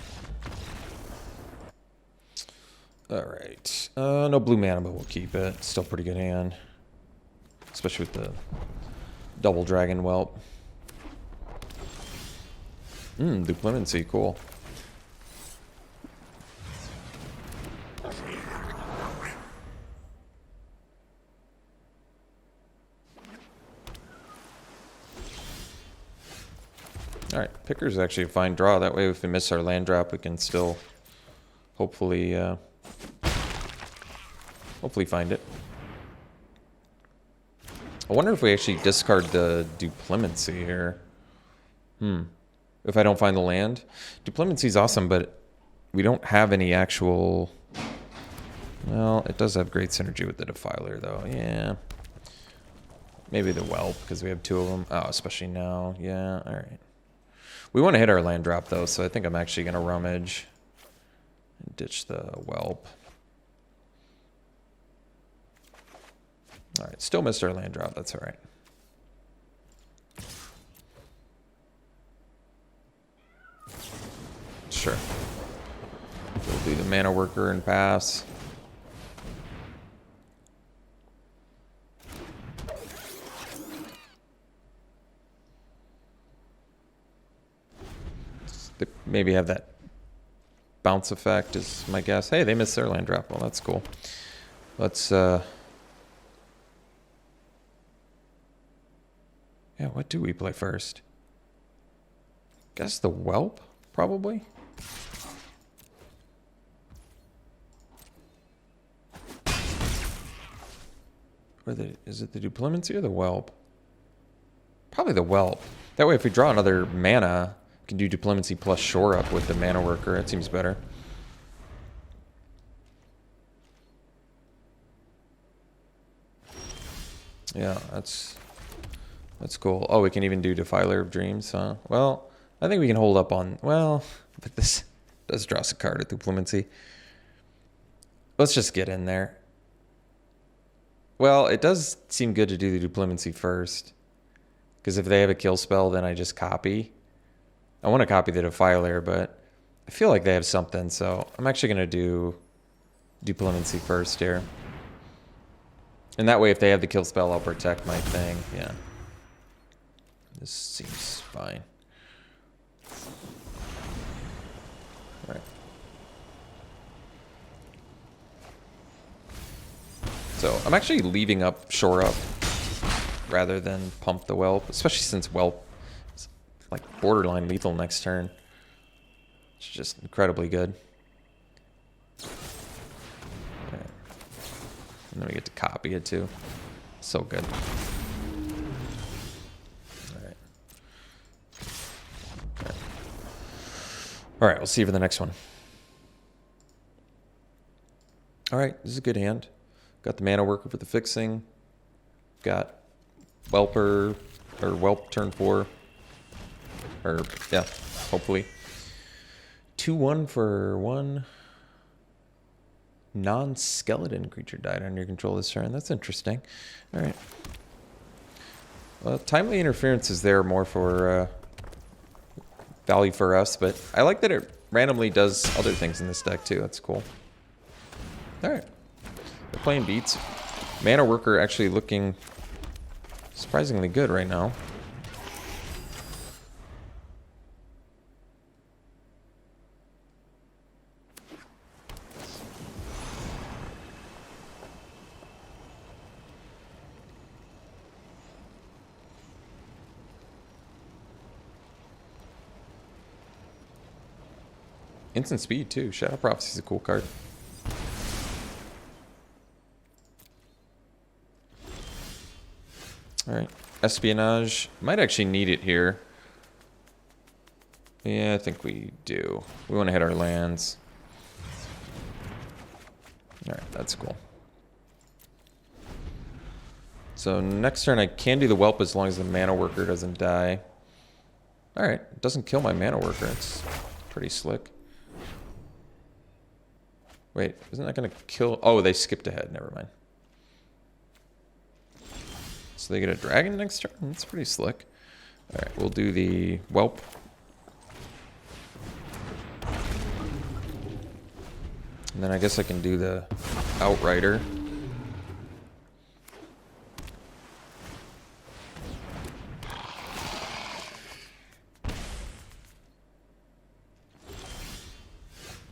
Alright. No blue mana, but we'll keep it. Still pretty good hand. Especially with the double dragon whelp. Duplicity, cool. Alright, Picker's actually a fine draw. That way if we miss our land drop, we can still hopefully find it. I wonder if we actually discard the Duplicity here. If I don't find the land. Duplicity is awesome, but we don't have any actual... Well, it does have great synergy with the Defiler, though. Yeah. Maybe the Whelp, because we have two of them. Oh, especially now. Yeah, alright. We want to hit our land drop, though, so I think I'm actually going to rummage and ditch the Whelp. Alright, still missed our land drop. That's alright. Sure. We'll do the mana worker and pass. They maybe have that bounce effect is my guess. Hey, they missed their land drop. Well, that's cool. Let's yeah, what do we play first? Guess the Whelp, probably. Or is it the Duplicity or the Whelp? Probably the Whelp. That way if we draw another mana, we can do Duplicity plus Shore Up with the mana worker. It seems better. Yeah, that's cool. Oh, we can even do Defiler of Dreams, huh? Well, I think we can hold up on... Well, but this does draw us a card at Duplicity. Let's just get in there. Well, it does seem good to do the Duplicity first. Because if they have a kill spell, then I just copy. I want to copy the Defiler, but I feel like they have something, so I'm actually going to do Duplicity first here. And that way, if they have the kill spell, I'll protect my thing. Yeah. This seems fine. All right. So I'm actually leaving up Shore Up rather than pump the Whelp, especially since Whelp is like borderline lethal next turn. It's just incredibly good. Right. And then we get to copy it too. So good. Alright. Okay. Alright, we'll see you for the next one. Alright, this is a good hand. Got the mana worker for the fixing. Got Whelper, or Whelp turn 4. Or, yeah, hopefully. 2-1 for 1 non-skeleton creature died under your control this turn. That's interesting. Alright. Well, timely interference is there more for value for us, but I like that it randomly does other things in this deck too. That's cool. Alright. They're playing beats. Mana worker actually looking surprisingly good right now. Instant speed too. Shadow Prophecy is a cool card. Alright. Espionage. Might actually need it here. Yeah, I think we do. We want to hit our lands. Alright, that's cool. So next turn I can do the Whelp as long as the Mana Worker doesn't die. Alright, it doesn't kill my Mana Worker. It's pretty slick. Wait, isn't that going to kill... Oh, they skipped ahead. Never mind. So they get a dragon next turn? That's pretty slick. Alright, we'll do the Whelp. And then I guess I can do the Outrider.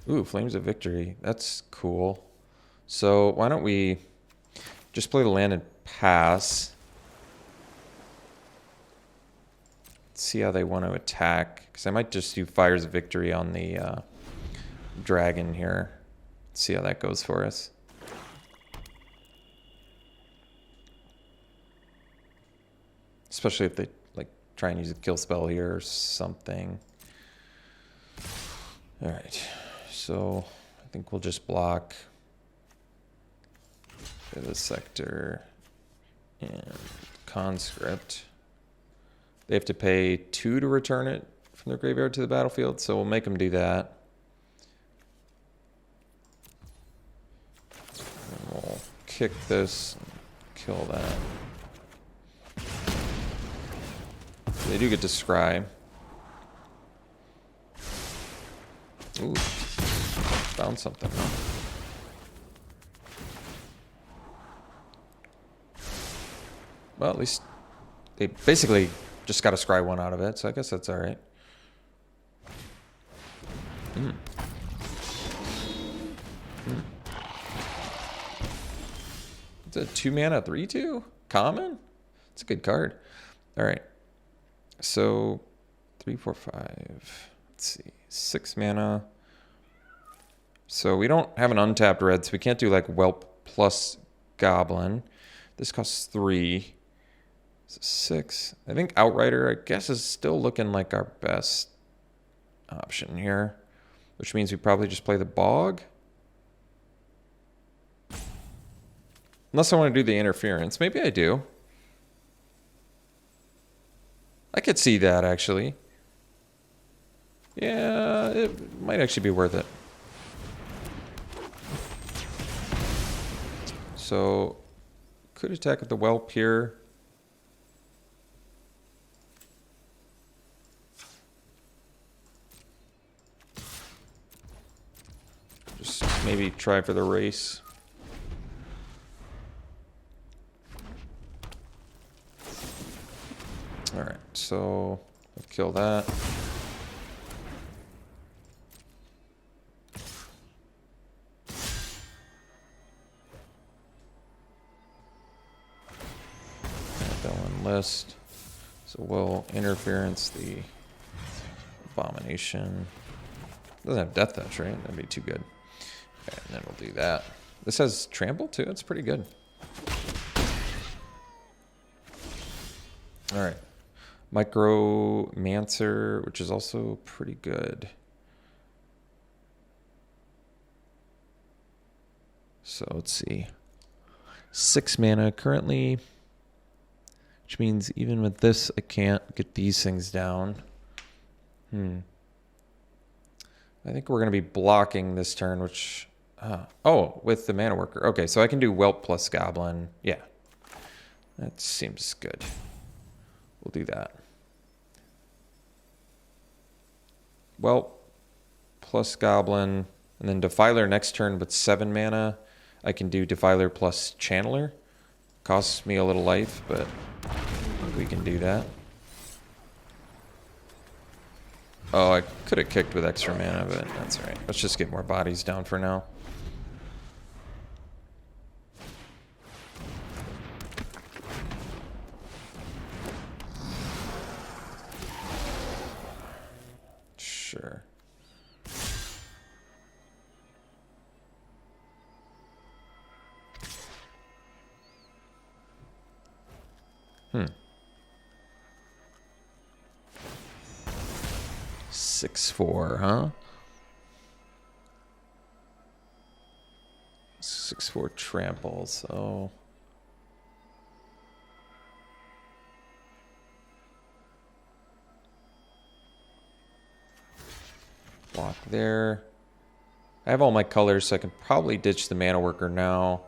Ooh, Flames of Victory. That's cool. So why don't we just play the land and pass. See how they want to attack. Because I might just do Fires of Victory on the dragon here. See how that goes for us. Especially if they like try and use a kill spell here or something. Alright. So I think we'll just block the Sector and Conscript. They have to pay 2 to return it from their graveyard to the battlefield, so we'll make them do that. And we'll kick this, and kill that. So they do get to scry. Ooh, found something. Well, at least they basically just got to scry 1 out of it, so I guess that's all right. It's a 2 mana 3/2 common. It's a good card. All right, so 3, 4, 5. Let's see, 6 mana. So we don't have an untapped red, so we can't do like Whelp plus Goblin. This costs 3. So 6. I think Outrider, I guess, is still looking like our best option here, which means we probably just play the Bog. Unless I want to do the Interference. Maybe I do. I could see that, actually. Yeah, it might actually be worth it. So, could attack with the Whelp here. Just maybe try for the race. Alright, so we'll kill that. List. So we'll interference the Abomination. Doesn't have Death Touch, right? That'd be too good. Okay, and then we'll do that. This has Trample too. It's pretty good. All right, Micromancer, which is also pretty good. So let's see. 6 mana currently. Which means even with this, I can't get these things down. I think we're going to be blocking this turn, which... oh, with the Mana Worker. Okay, so I can do Whelp plus Goblin. Yeah. That seems good. We'll do that. Whelp plus Goblin. And then Defiler next turn with 7 mana. I can do Defiler plus Channeler. Costs me a little life, but... we can do that. Oh, I could have kicked with extra mana, but that's all right. Let's just get more bodies down for now. Sure. 6/4, huh? 6/4 trample, so... Block there. I have all my colors, so I can probably ditch the mana worker now.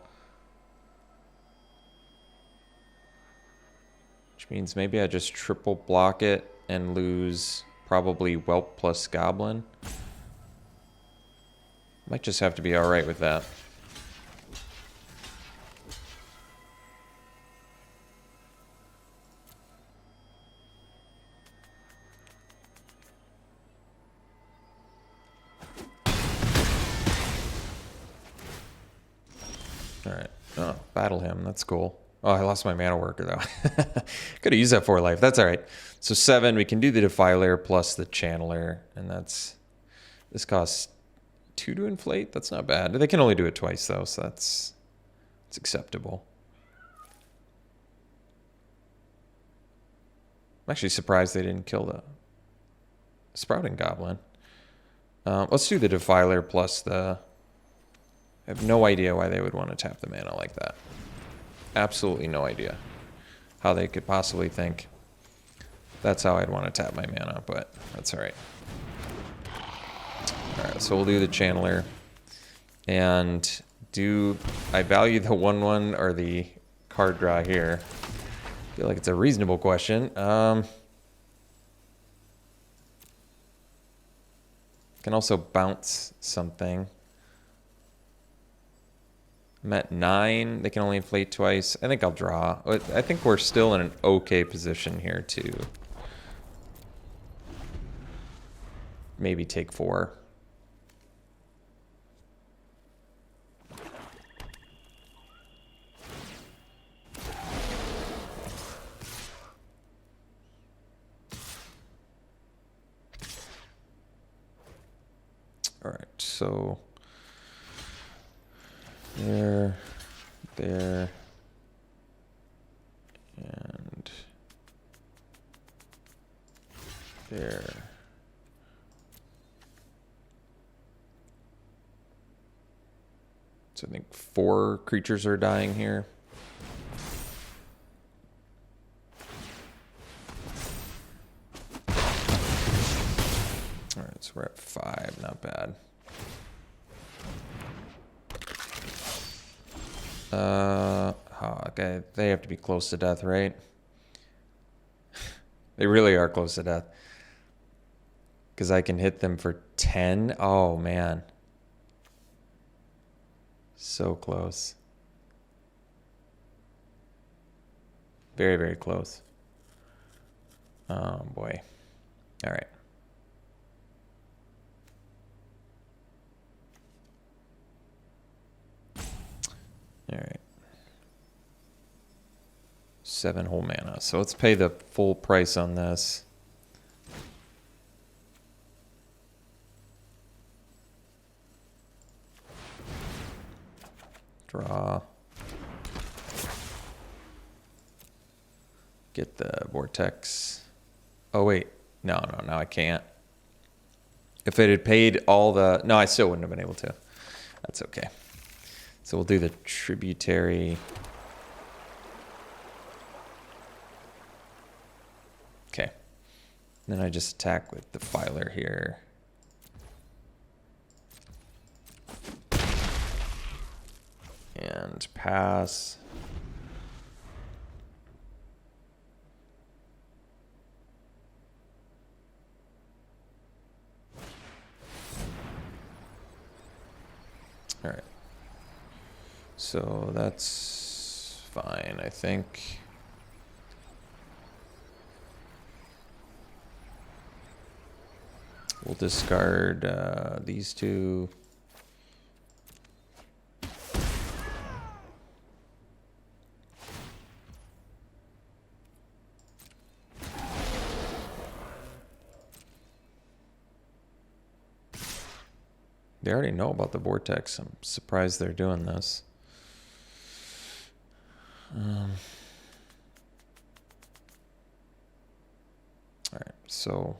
Which means maybe I just triple block it and lose probably Whelp plus Goblin. Might just have to be alright with that. Alright. Oh, battle him. That's cool. Oh, I lost my mana worker, though. Could have used that for life. That's alright. So 7, we can do the Defiler plus the Channeler. And that's... This costs 2 to inflate? That's not bad. They can only do it twice, though, so that's... It's acceptable. I'm actually surprised they didn't kill the Sprouting Goblin. Let's do the Defiler plus the... I have no idea why they would want to tap the mana like that. Absolutely no idea how they could possibly think that's how I'd want to tap my mana, but that's alright. Alright, so we'll do the Channeler. And do I value the 1/1 or the card draw here? I feel like it's a reasonable question. Can also bounce something. I'm at 9. They can only inflate twice. I think I'll draw. I think we're still in an okay position here to maybe take 4. All right, so there, and there. So I think 4 creatures are dying here. All right, so we're at 5, not bad. Okay, they have to be close to death, right? They really are close to death. Because I can hit them for 10. Oh, man. So close. Very, very close. Oh, boy. All right. All right. 7 whole mana. So let's pay the full price on this. Draw. Get the Vortex. Oh, wait. No, I can't. If it had paid all the... No, I still wouldn't have been able to. That's okay. So we'll do the Tributary. Okay. Then I just attack with the Defiler here. And pass. All right. So that's fine, I think. We'll discard these 2. They already know about the Vortex. I'm surprised they're doing this. Alright, so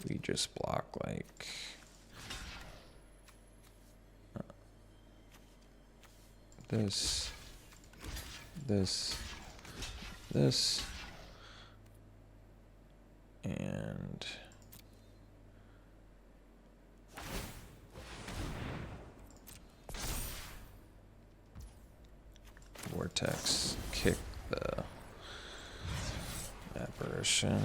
we just block like this, this, this, and Vortex, kick the apparition.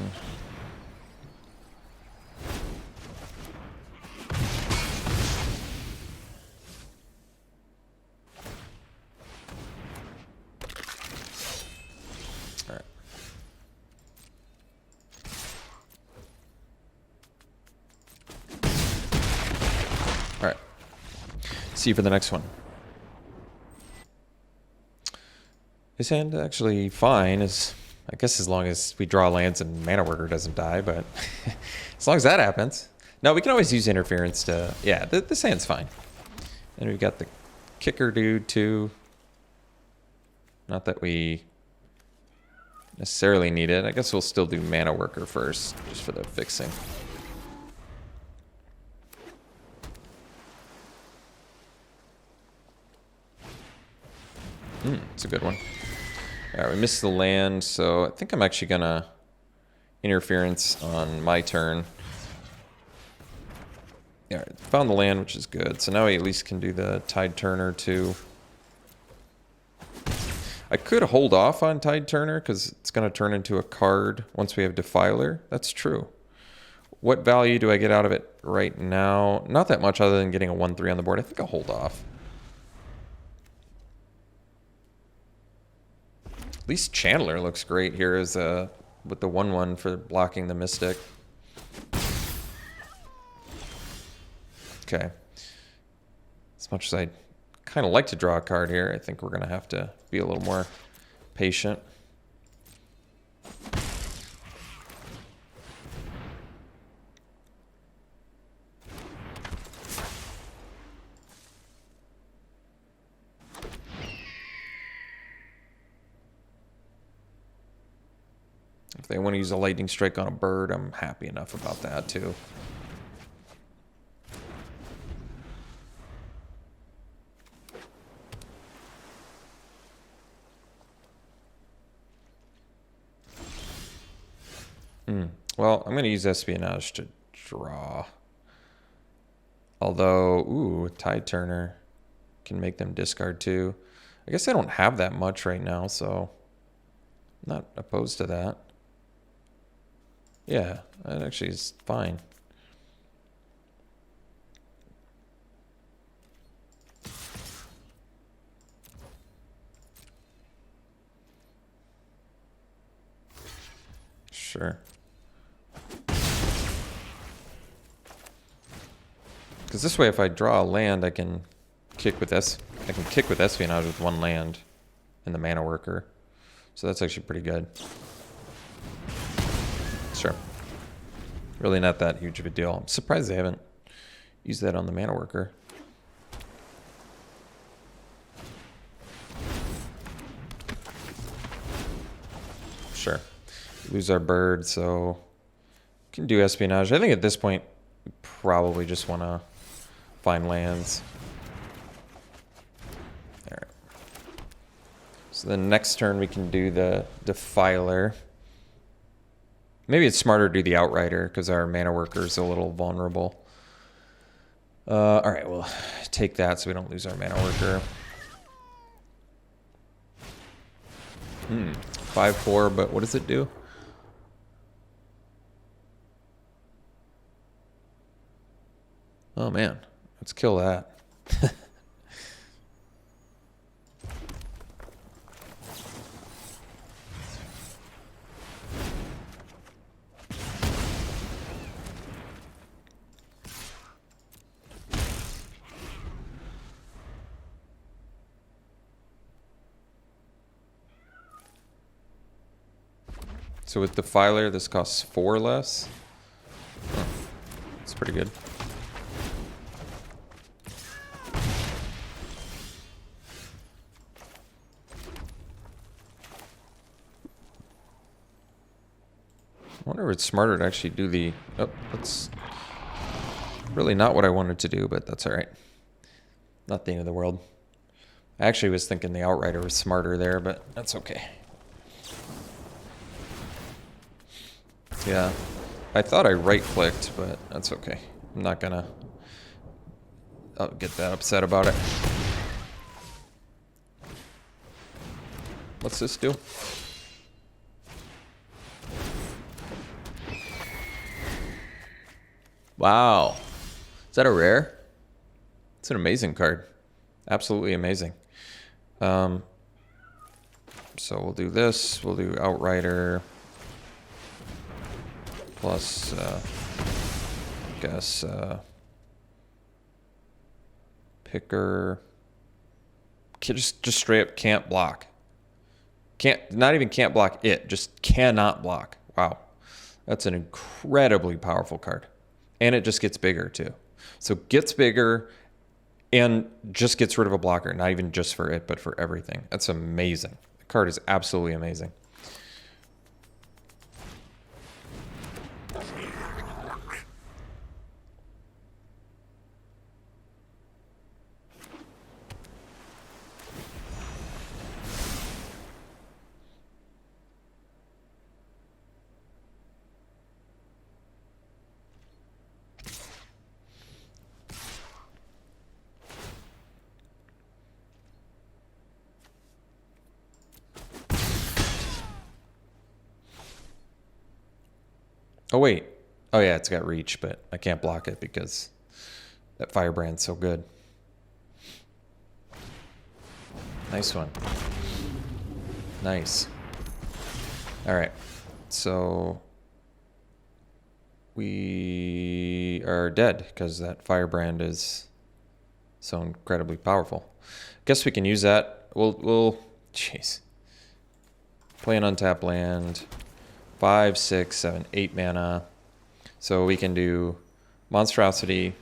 Alright. Alright. See you for the next one. His hand actually fine, I guess as long as we draw lands and Mana Worker doesn't die, but as long as that happens. No, we can always use interference to, yeah, this hand's fine. And we've got the kicker dude too. Not that we necessarily need it. I guess we'll still do Mana Worker first, just for the fixing. It's a good one. All right, we missed the land, so I think I'm actually gonna interference on my turn. Yeah, found the land, which is good. So now we at least can do the Tide Turner too. I could hold off on Tide Turner because it's gonna turn into a card once we have Defiler. That's true. What value do I get out of it right now? Not that much other than getting a 1/3 on the board. I think I'll hold off. At least Chandler looks great here as with the 1/1 for blocking the Mystic. Okay. As much as I'd kind of like to draw a card here, I think we're going to have to be a little more patient. If they want to use a lightning strike on a bird, I'm happy enough about that too. Well, I'm going to use Espionage to draw. Although, ooh, Tide Turner can make them discard too. I guess I don't have that much right now, so I'm not opposed to that. Yeah, that actually is fine. Sure. Because this way, if I draw a land, I can kick with Espionage with 1 land and the Mana Worker. So that's actually pretty good. Sure. Really not that huge of a deal. I'm surprised they haven't used that on the Mana Worker. Sure. Lose our bird, so we can do Espionage. I think at this point, we probably just want to find lands. All right. So the next turn we can do the Defiler. Maybe it's smarter to do the Outrider because our Mana Worker is a little vulnerable. All right, we'll take that so we don't lose our Mana Worker. 5/4, but what does it do? Oh man, let's kill that. So with Defiler, this costs 4 less. Oh, that's pretty good. I wonder if it's smarter to actually do the... Oh, that's really not what I wanted to do, but that's all right. Not the end of the world. I actually was thinking the Outrider was smarter there, but that's okay. Yeah, I thought I right-clicked, but that's okay. I'm not gonna get that upset about it. What's this do? Wow. Is that a rare? It's an amazing card. Absolutely amazing. So we'll do this. We'll do Outrider. Plus, I guess, Picker. Just straight up can't block. Not even can't block it. Just cannot block. Wow. That's an incredibly powerful card. And it just gets bigger too. So gets bigger and just gets rid of a blocker. Not even just for it, but for everything. That's amazing. The card is absolutely amazing. Oh, wait. Oh, yeah, it's got reach, but I can't block it because that Firebrand's so good. Nice one. Nice. All right. So we are dead because that Firebrand is so incredibly powerful. Guess we can use that. We'll jeez. Play an untapped land. 5, 6, 7, 8 mana. So we can do Monstrosity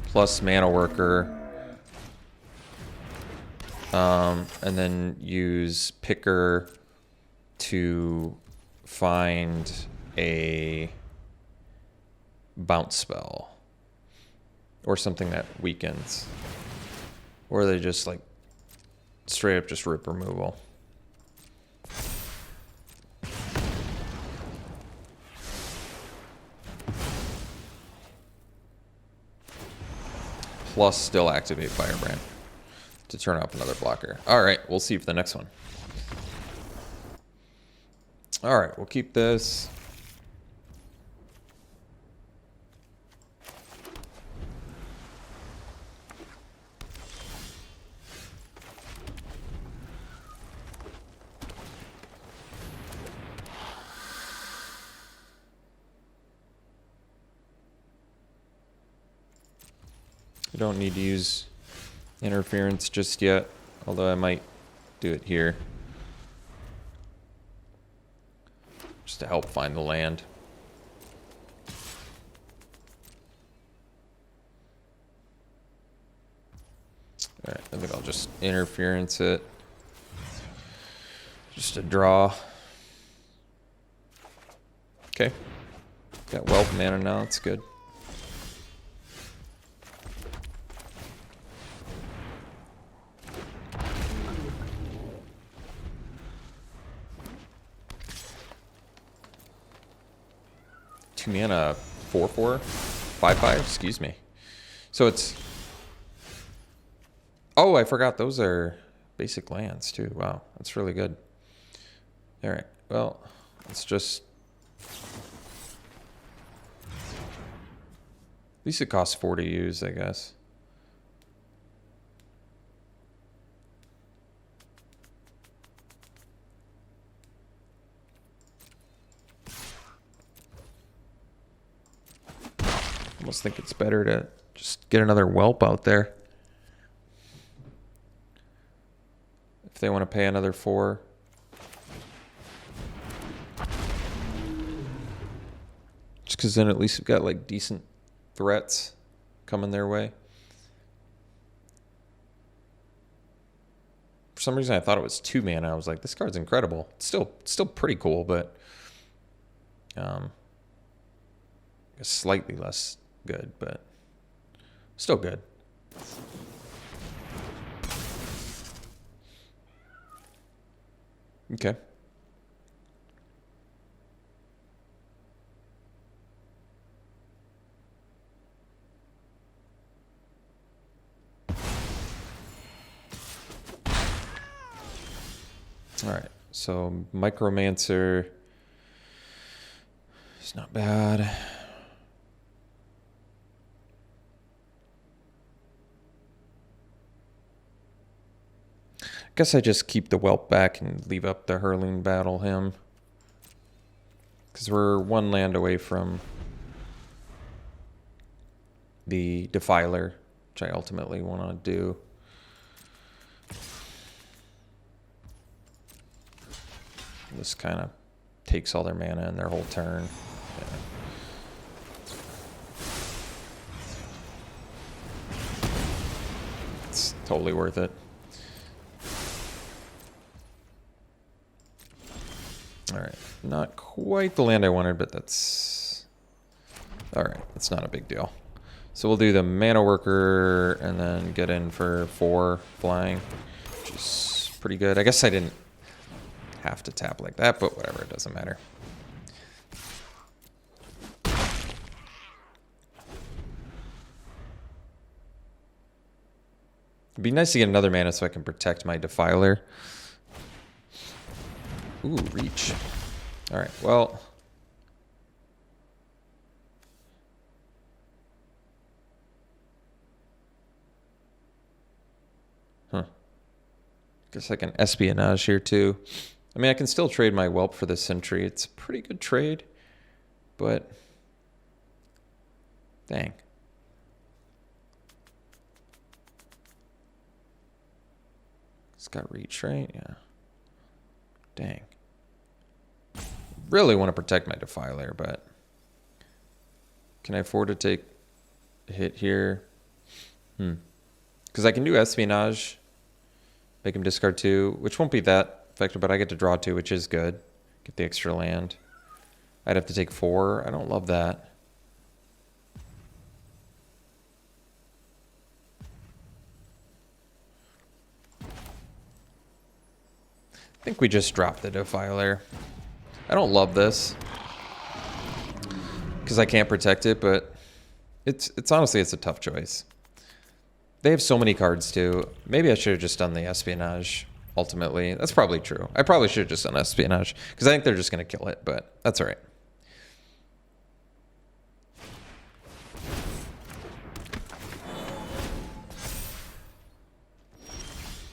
plus Mana Worker. And then use Picker to find a bounce spell. Or something that weakens. Or they just like straight up just rip removal. Plus still activate Firebrand to turn off another blocker. All right, we'll see for the next one. All right, we'll keep this. I don't need to use interference just yet, although I might do it here. Just to help find the land. Alright, I think I'll just interference it. Just a draw. Okay. Got wealth mana now, that's good. Mana 4/4, 5/5. Excuse me. So it's. Oh, I forgot those are basic lands too. Wow, that's really good. All right. Well, let's just. At least it costs 4 to use, I guess. Almost think it's better to just get another whelp out there. If they want to pay another 4. Just because then at least we've got like decent threats coming their way. For some reason I thought it was 2 mana. I was like, this card's incredible. It's still pretty cool, but Slightly less good, but still good. Okay. All right, so Micromancer is not bad. Guess I just keep the Whelp back and leave up the Hurling Battle him. Because we're one land away from the Defiler, which I ultimately want to do. This kind of takes all their mana and their whole turn. Yeah. It's totally worth it. Alright, not quite the land I wanted, but that's... Alright, that's not a big deal. So we'll do the Mana Worker and then get in for 4 flying, which is pretty good. I guess I didn't have to tap like that, but whatever, it doesn't matter. It'd be nice to get another mana so I can protect my Defiler. Ooh, reach. Alright, well... Huh. Guess I can espionage here too. I mean, I can still trade my Whelp for the Sentry. It's a pretty good trade, but... Dang. It's got reach, right? Yeah. Dang. Really want to protect my Defiler, but... Can I afford to take a hit here? Because I can do Espionage. Make him discard 2, which won't be that effective, but I get to draw 2, which is good. Get the extra land. I'd have to take 4. I don't love that. I think we just dropped the Defiler. I don't love this because I can't protect it, but it's honestly, it's a tough choice. They have so many cards too. Maybe I should have just done the Espionage ultimately. That's probably true. I probably should have just done Espionage because I think they're just going to kill it, but that's all right.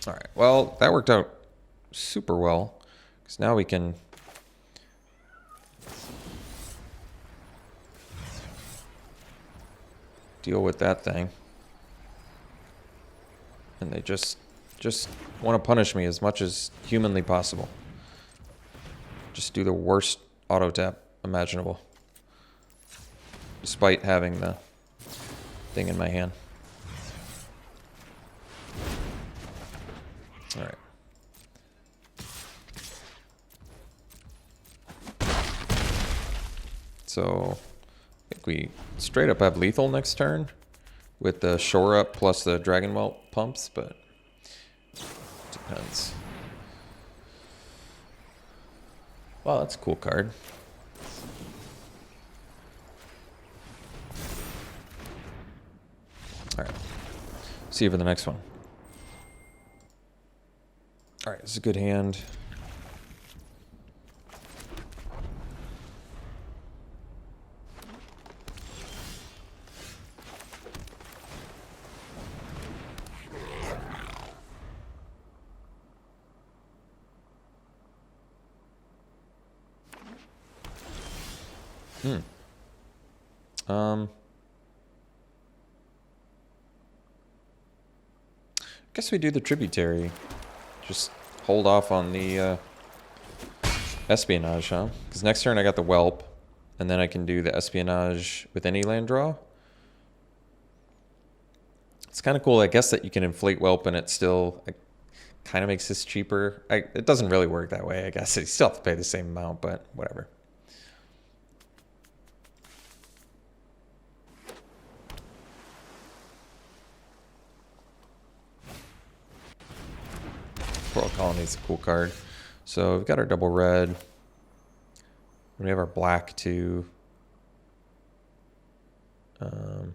All right, well, that worked out super well because now we can deal with that thing. And they just want to punish me as much as humanly possible. Just do the worst auto tap imaginable. Despite having the thing in my hand. All right. So I think we straight up have lethal next turn with the shore up plus the dragon whelp pumps, but depends. Wow, that's a cool card. All right, see you for the next one. All right, this is a good hand. Guess we do the tributary. Just hold off on the espionage, huh? Because next turn I got the whelp, and then I can do the espionage with any land draw. It's kind of cool, I guess, that you can inflate whelp and it still kind of makes this cheaper. It doesn't really work that way, I guess. You still have to pay the same amount, but whatever. Coral Colony's a cool card. So we've got our double red. We have our black too. So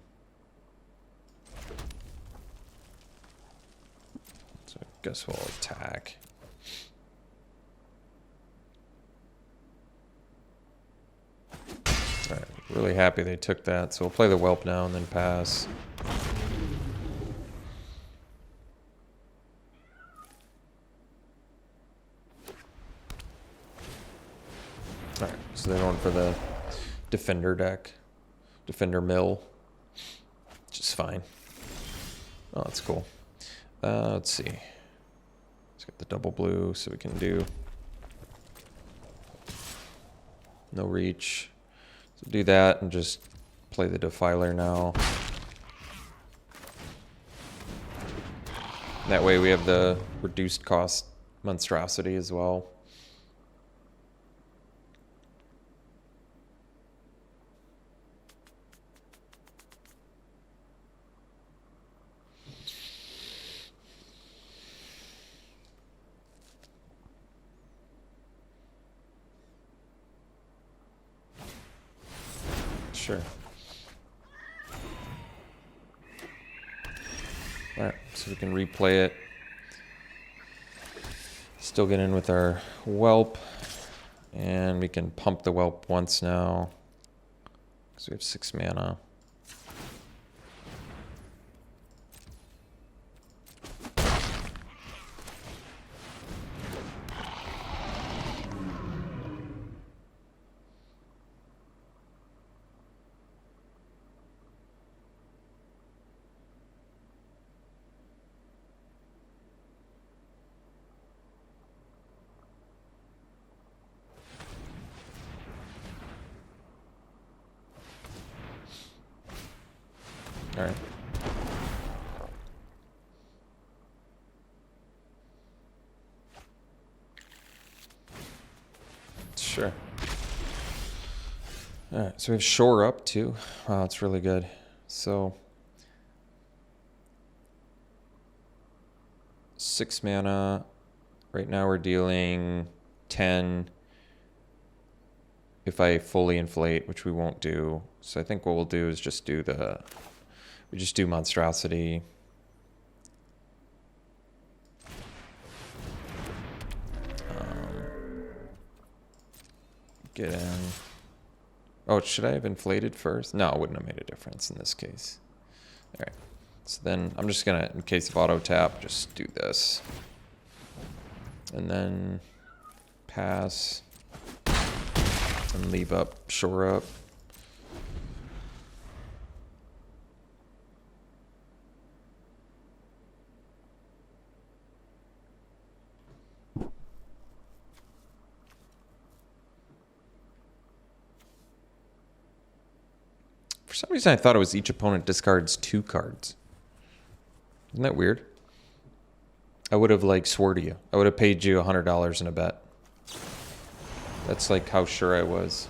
I guess we'll attack. Alright, really happy they took that. So we'll play the Whelp now and then pass. Alright, so they're going for the Defender deck. Defender Mill. Which is fine. Oh, that's cool. Let's see. Let's get the double blue so we can do no reach. So do that and just play the Defiler now. That way we have the reduced cost monstrosity as well. Sure. Alright, so we can replay it. Still get in with our Whelp. And we can pump the Whelp once now. Because we have 6 mana. All right. Sure. All right, so we have Shore Up too. Wow, it's really good. So 6 mana. Right now we're dealing 10 if I fully inflate, which we won't do. So I think what we'll do is just do we just do Monstrosity. Get in. Oh, should I have inflated first? No, it wouldn't have made a difference in this case. All right. So then I'm just going to, in case of auto tap, just do this. And then pass. And leave up Shore Up. For some reason, I thought it was each opponent discards 2 cards. Isn't that weird? I would have, like, swore to you. I would have paid you $100 in a bet. That's, like, how sure I was.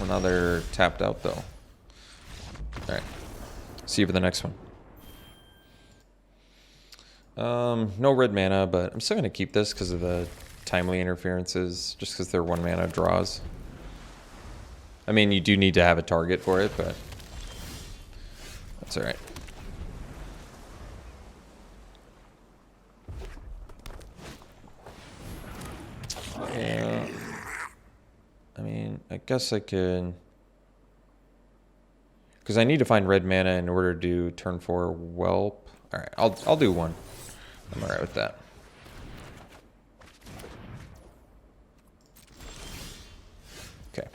Another tapped out though. Alright. See you for the next one. No red mana, but I'm still gonna keep this because of the timely interferences, just because they're 1 mana draws. I mean, you do need to have a target for it, but that's alright. I mean, I guess I could, because I need to find red mana in order to do turn 4 Whelp. All right, I'll do 1. I'm all right with that. Okay.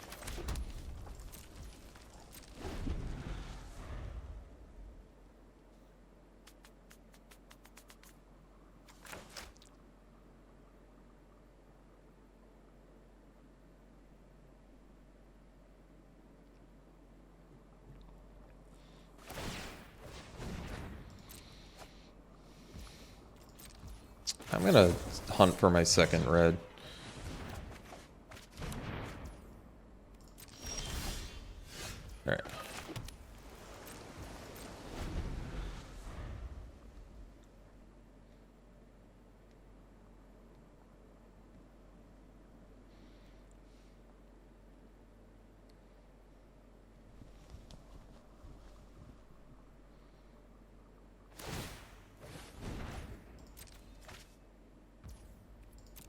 I'm gonna hunt for my second red. Alright.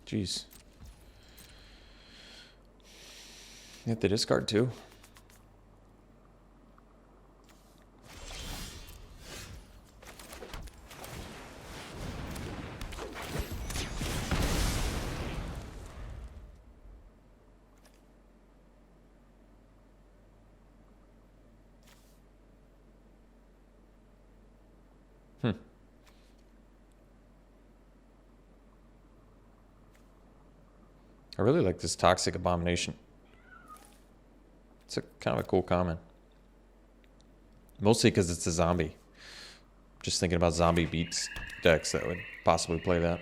Jeez. You have to discard too. I really like this Toxic Abomination. It's a kind of a cool common. Mostly because it's a zombie. Just thinking about zombie beats decks that would possibly play that.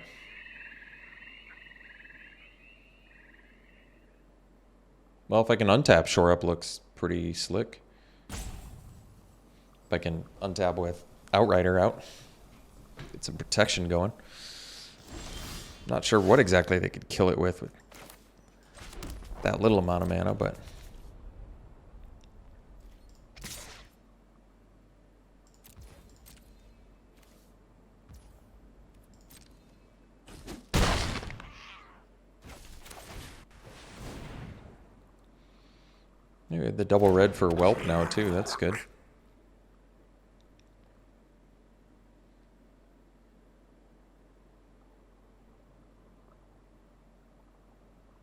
Well, if I can untap, Shore Up looks pretty slick. If I can untap with Outrider out, get some protection going. Not sure what exactly they could kill it with that little amount of mana, but maybe the double red for Whelp now too. That's good.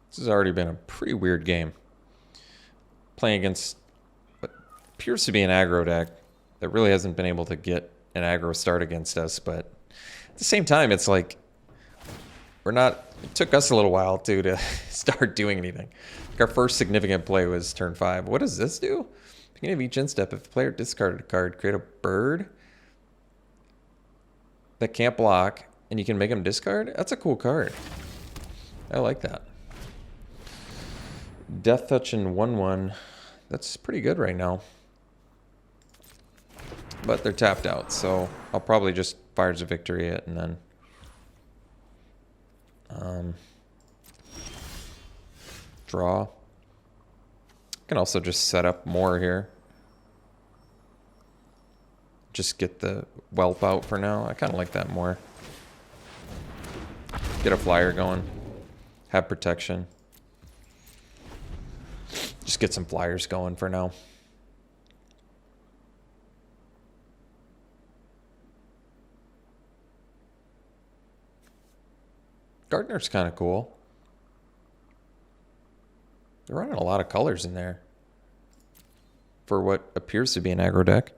This has already been a pretty weird game. Playing against what appears to be an aggro deck that really hasn't been able to get an aggro start against us, but at the same time, it's like we're not. It took us a little while to start doing anything. Like our first significant play was turn 5. What does this do? Beginning of each end step, if the player discarded a card, create a bird that can't block, and you can make them discard. That's a cool card. I like that. Death Touch and 1/1. That's pretty good right now. But they're tapped out, so I'll probably just Fires of Victory it and then draw. I can also just set up more here. Just get the Whelp out for now. I kind of like that more. Get a flyer going. Have protection. Just get some flyers going for now. Gardener's kind of cool. They're running a lot of colors in there for what appears to be an aggro deck.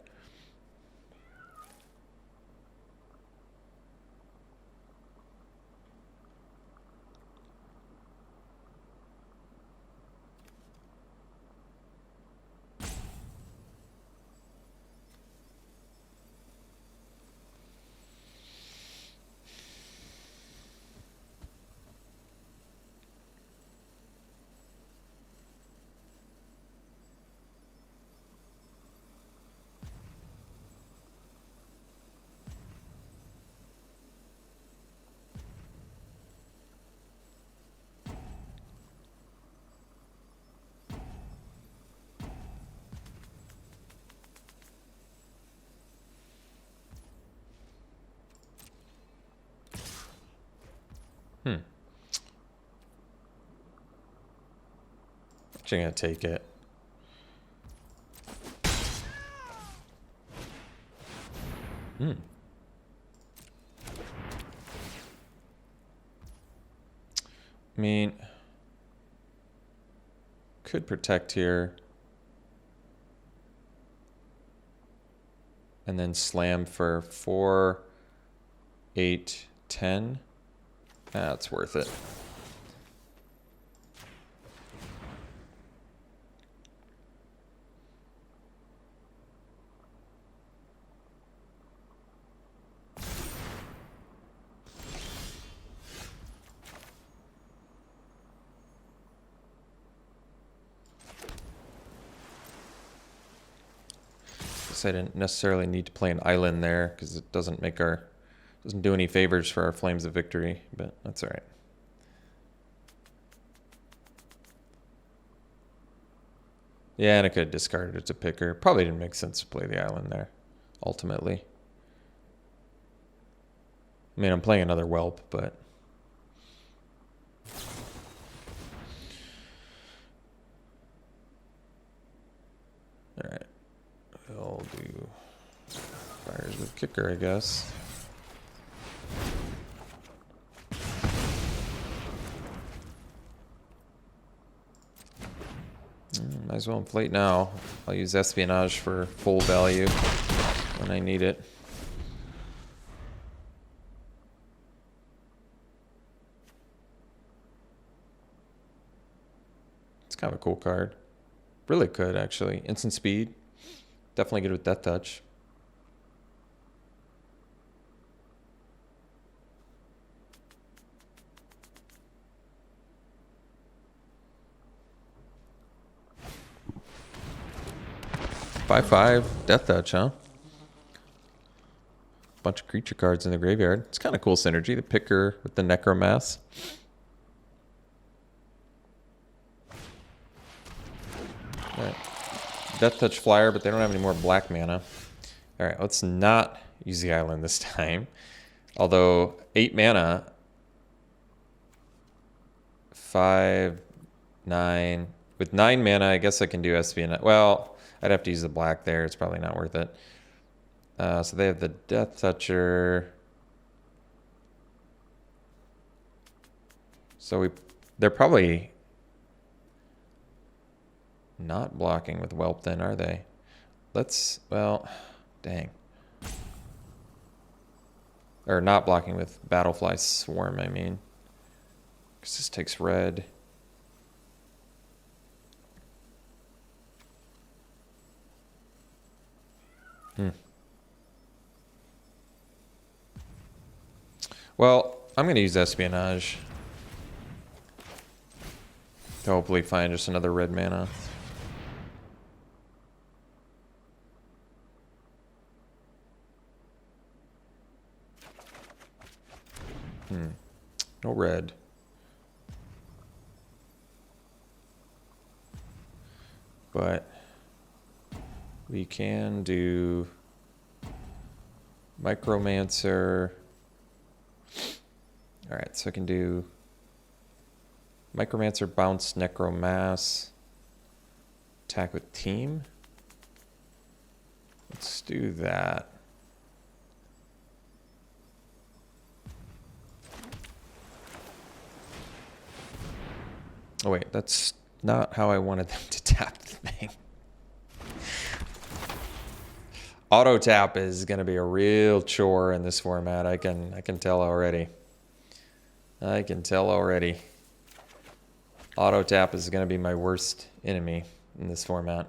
Actually gonna take it. I mean, could protect here. And then slam for 4, 8, 10. That's worth it. guess I didn't necessarily need to play an island there because it doesn't do any favors for our Flames of Victory, but that's all right. Yeah, and I could have discarded it to picker. Probably didn't make sense to play the island there, ultimately. I mean, I'm playing another Whelp, but... Alright. I'll do fires with kicker, I guess. Might as well inflate now. I'll use espionage for full value when I need it. It's kind of a cool card. Really could, actually. Instant speed. Definitely good with Death Touch. Five, Death Touch, huh? Bunch of creature cards in the graveyard. It's kind of cool synergy. The picker with the Necromass. Right. Death Touch flyer, but they don't have any more black mana. Alright, let's not use the island this time. Although, 8 mana. 5, 9. With 9 mana, I guess I can do espionage. Well... I'd have to use the black there. It's probably not worth it. So they have the Death Toucher. So they're probably not blocking with Whelp then, are they? Well, dang. Or not blocking with Battlefly Swarm, I mean. Because this takes red. Well, I'm going to use espionage to hopefully find just another red mana. No red. But we can do Micromancer. Alright, so I can do Micromancer, bounce, Necromass, attack with team. Let's do that. Oh wait, that's not how I wanted them to tap the thing. Auto tap is going to be a real chore in this format. I can tell already. I can tell already. Auto tap is going to be my worst enemy in this format.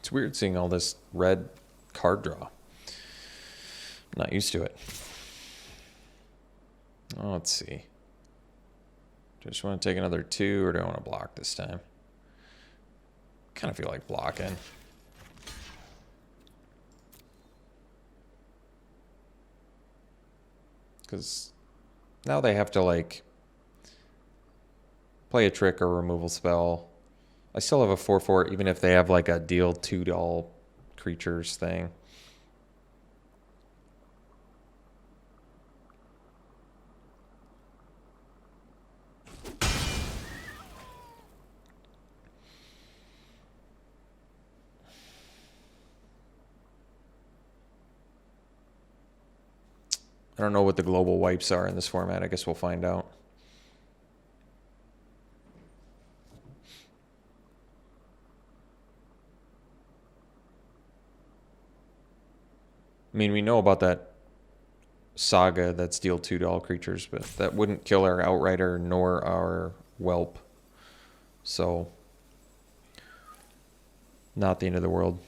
It's weird seeing all this red card draw. Not used to it. Oh, let's see. Just want to take another 2, or do I want to block this time? Kind of feel like blocking. Because now they have to, like, play a trick or removal spell. I still have a 4/4, even if they have, like, a deal 2 to all creatures thing. I don't know what the global wipes are in this format. I guess we'll find out. I mean, we know about that saga that's deal 2 to all creatures, but that wouldn't kill our Outrider nor our Whelp. So, not the end of the world.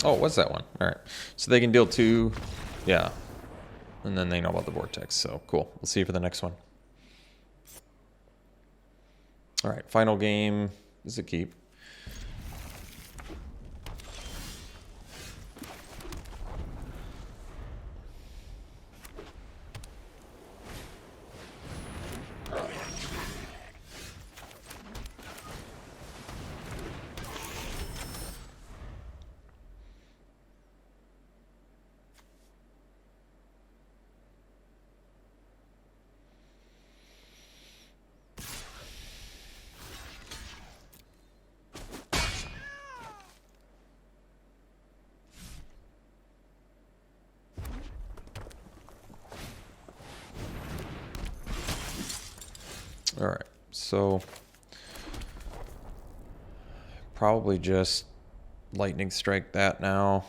Oh, what's that one? All right. So they can deal 2. Yeah. And then they know about the Vortex. So cool. We'll see you for the next one. All right. Final game. This is a keep. All right, so probably just lightning strike that now.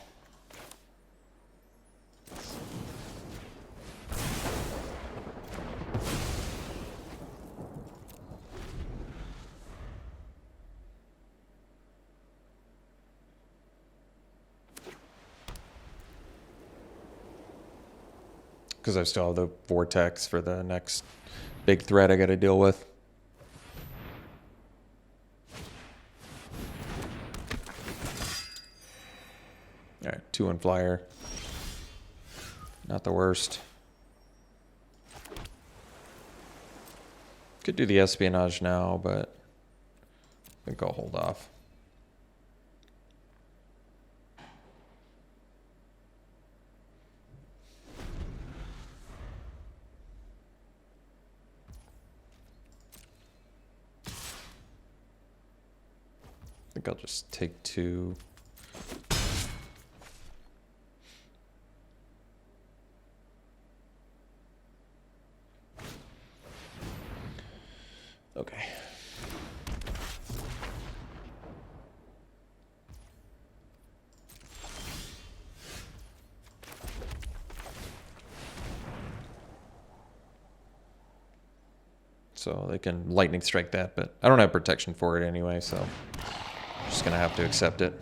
Because I still have the Vortex for the next big threat I got to deal with. All right, 2-1 flyer. Not the worst. Could do the espionage now, but I think I'll hold off. I think I'll just take 2. Okay. So they can lightning strike that, but I don't have protection for it anyway, so I'm just gonna have to accept it.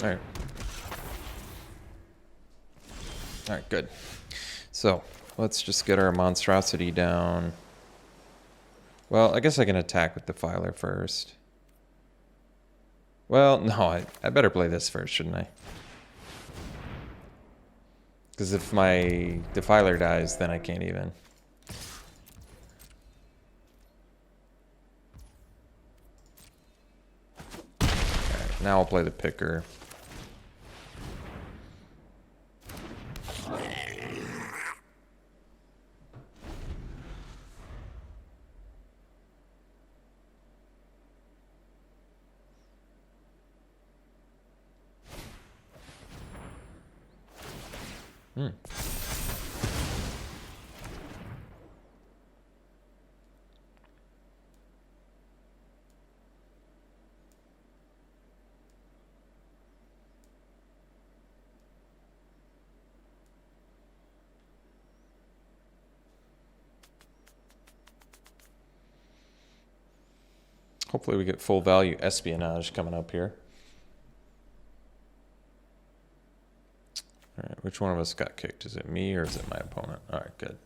All right. All right, good. So let's just get our monstrosity down. Well, I guess I can attack with the Defiler first. Well, no, I better play this first, shouldn't I? Because if my Defiler dies, then I can't even. Alright, now I'll play the Picker. Hopefully we get full value espionage coming up here. All right, which one of us got kicked? Is it me or is it my opponent? All right, good.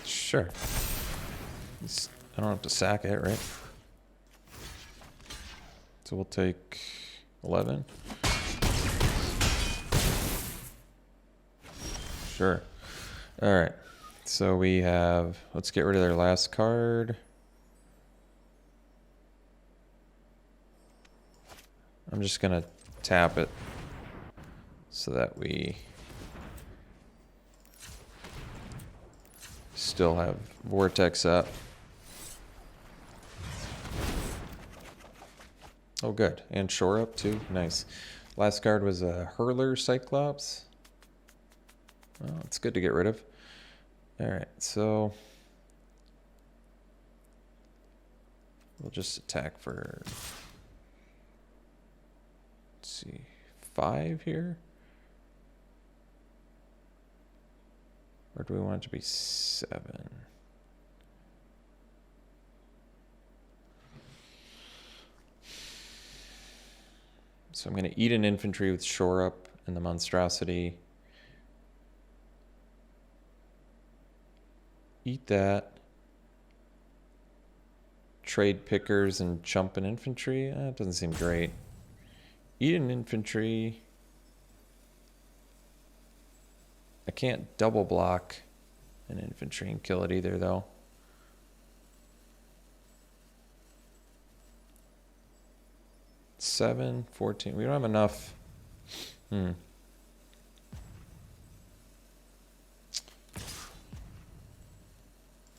Sure. I don't have to sack it, right? So we'll take 11. Sure. All right. So we have, let's get rid of their last card. I'm just going to tap it so that we still have Vortex up. Oh, good. And Shore up, too. Nice. Last card was a Hurler Cyclops. Well, it's good to get rid of. All right, so we'll just attack for, let's see, 5 here. Or do we want it to be 7? So I'm going to eat an infantry with Shore Up and the Monstrosity. Eat that. Trade Pickers and jump an infantry. That doesn't seem great. Eat an infantry. I can't double block an infantry and kill it either, though. Seven, 14. We don't have enough.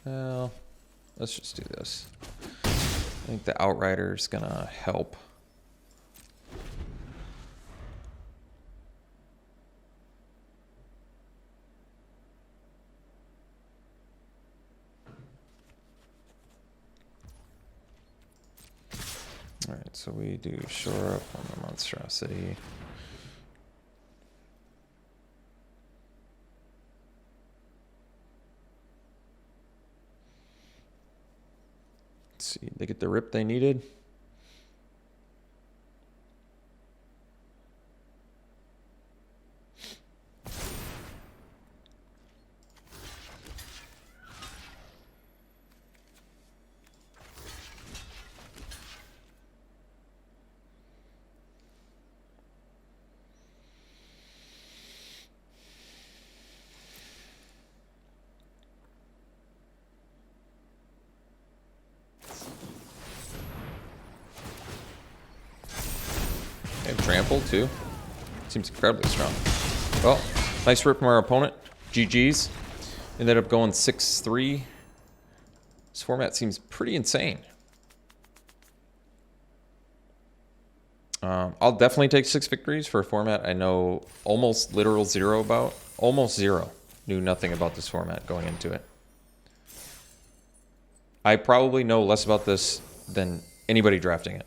Well, let's just do this. I think the Outrider's gonna help. All right, so we do Shore Up on the Monstrosity. Let's see, they get the rip they needed. Trample too. Seems incredibly strong. Well, nice rip from our opponent. GG's. Ended up going 6-3. This format seems pretty insane. I'll definitely take 6 victories for a format I know almost literal zero about. Almost zero. Knew nothing about this format going into it. I probably know less about this than anybody drafting it.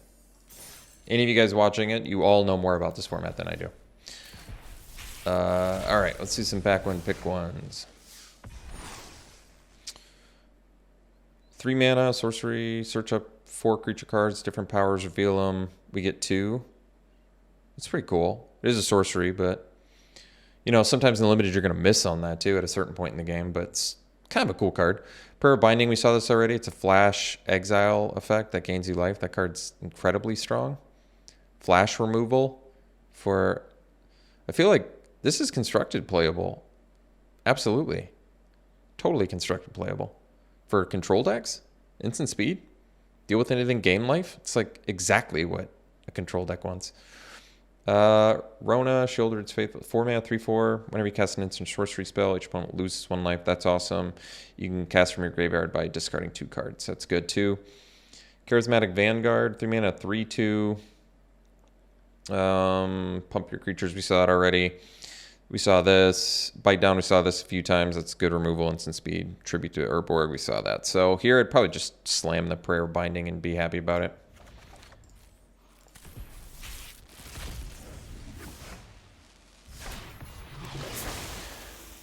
Any of you guys watching it, you all know more about this format than I do. All right, let's do some back one pick ones. 3 mana, sorcery, search up 4 creature cards, different powers, reveal them. We get 2. It's pretty cool. It is a sorcery, but, you know, sometimes in the limited you're going to miss on that too at a certain point in the game, but it's kind of a cool card. Prayer of Binding, we saw this already. It's a flash exile effect that gains you life. That card's incredibly strong. Flash removal for... I feel like this is constructed playable. Absolutely. Totally constructed playable. For control decks, instant speed, deal with anything, gain life. It's like exactly what a control deck wants. Rona, Sheoldred's Faithful, 4 mana, 3/4. Whenever you cast an instant sorcery spell, each opponent loses 1 life. That's awesome. You can cast from your graveyard by discarding 2 cards. That's good too. Charismatic Vanguard, 3 mana, 3/2. Pump your creatures. We saw it already. We saw this. Bite Down, we saw this a few times. That's good removal, instant speed. Tribute to Urborg, we saw that. So here I'd probably just slam the Prayer of Binding and be happy about it.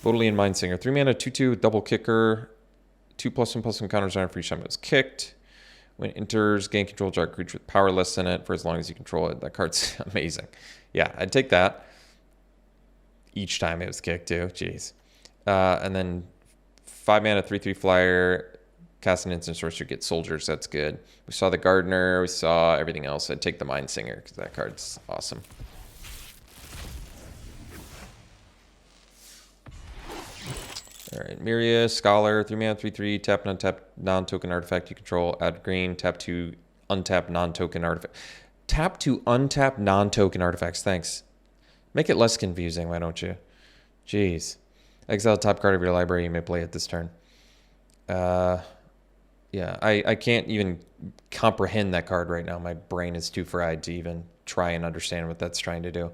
Bodleian Mindsinger, 3 mana, 2/2, double kicker. 2+1/+1 counters on it for each time it was kicked. When it enters, gain control of a creature with powerless in it for as long as you control it. That card's amazing. Yeah, I'd take that. Each time it was kicked too. Jeez. And then 5 mana, 3/3 flyer, cast an instant sorcery, get soldiers. That's good. We saw the Gardener. We saw everything else. I'd take the Mindsinger because that card's awesome. All right, Myria, Scholar, 3 mana, 3/3, tap and untap non-token artifact you control, add green, tap to untap non-token artifact. Tap to untap non-token artifacts, thanks. Make it less confusing, why don't you? Jeez. Exile the top card of your library, you may play it this turn. Yeah, I can't even comprehend that card right now. My brain is too fried to even try and understand what that's trying to do.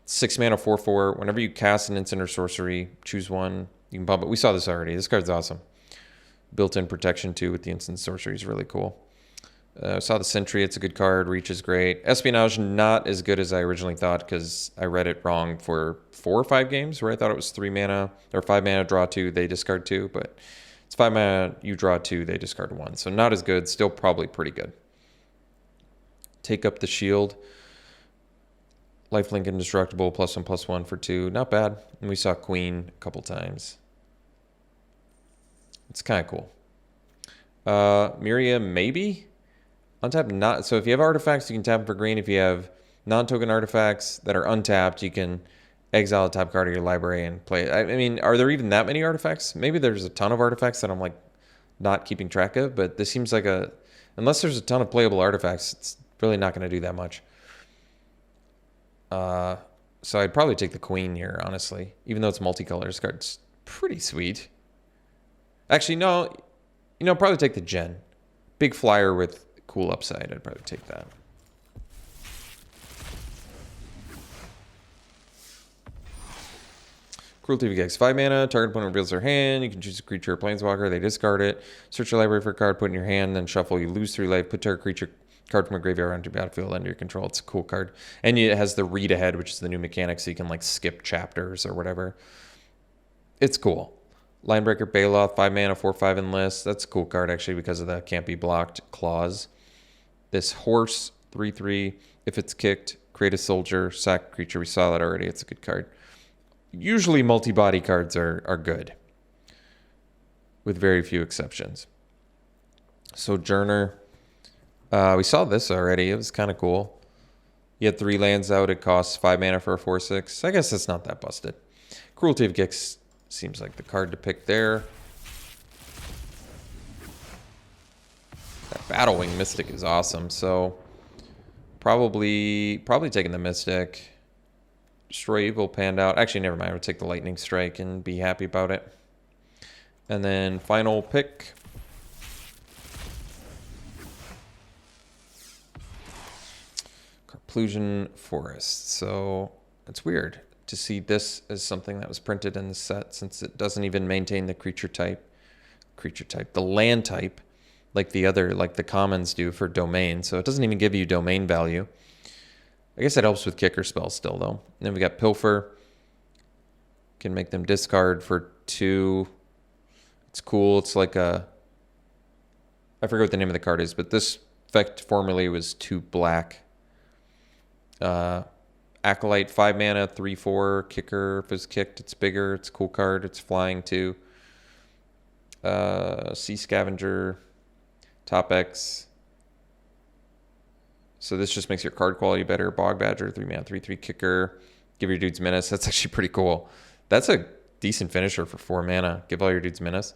6 mana, 4/4. Whenever you cast an instant or sorcery, choose one. You can pump it. We saw this already. This card's awesome. Built-in protection too with the instant sorcery is really cool. Saw the Sentry. It's a good card. Reach is great. Espionage, not as good as I originally thought because I read it wrong for 4 or 5 games where I thought it was 3 mana or 5 mana, draw 2, they discard 2. But it's 5 mana, you draw 2, they discard 1. So not as good. Still probably pretty good. Take up the shield. Lifelink indestructible, +1/+1 for 2. Not bad. And we saw Queen a couple times. It's kind of cool. Myria, maybe? Untap not. So if you have artifacts, you can tap them for green. If you have non-token artifacts that are untapped, you can exile a top card of your library and play it. I mean, are there even that many artifacts? Maybe there's a ton of artifacts that I'm like not keeping track of, but this seems like unless there's a ton of playable artifacts, it's really not going to do that much. So I'd probably take the Queen here, honestly. Even though it's multicolor, this card's pretty sweet. Actually, no. You know, probably take the Gen. Big flyer with cool upside. I'd probably take that. Cruelty of Gex. 5 mana. Target opponent reveals their hand. You can choose a creature or planeswalker. They discard it. Search your library for a card. Put in your hand. Then shuffle. You lose 3 life. Put target creature card from a graveyard onto your battlefield under your control. It's a cool card. And it has the read ahead, which is the new mechanic, so you can like skip chapters or whatever. It's cool. Linebreaker Baloth, 5 mana, 4/5 enlist. That's a cool card actually because of the can't be blocked clause. This Horse, 3/3. If it's kicked, create a soldier, sack a creature. We saw that already. It's a good card. Usually multi-body cards are good, with very few exceptions. Sojourner. We saw this already. It was kind of cool. You had 3 lands out. It costs 5 mana for a 4/6. I guess it's not that busted. Cruelty of Gix seems like the card to pick there. That Battlewing Mystic is awesome. So probably taking the Mystic. Destroy Evil panned out. Actually, never mind. I would take the Lightning Strike and be happy about it. And then final pick. Carplusion Forest. So it's weird to see this as something that was printed in the set since it doesn't even maintain the creature type, the land type, like the commons do for domain. So it doesn't even give you domain value. I guess it helps with kicker spells still though. And then we got Pilfer. Can make them discard for 2. It's cool. It's like a I forget what the name of the card is, but this effect formerly was 2 black. Acolyte, 5 mana, 3/4 kicker. If it's kicked, it's bigger. It's a cool card. It's flying too. Sea Scavenger, top X. So this just makes your card quality better. Bog Badger, 3 mana, 3/3 kicker. Give your dudes menace. That's actually pretty cool. That's a decent finisher for 4 mana. Give all your dudes menace.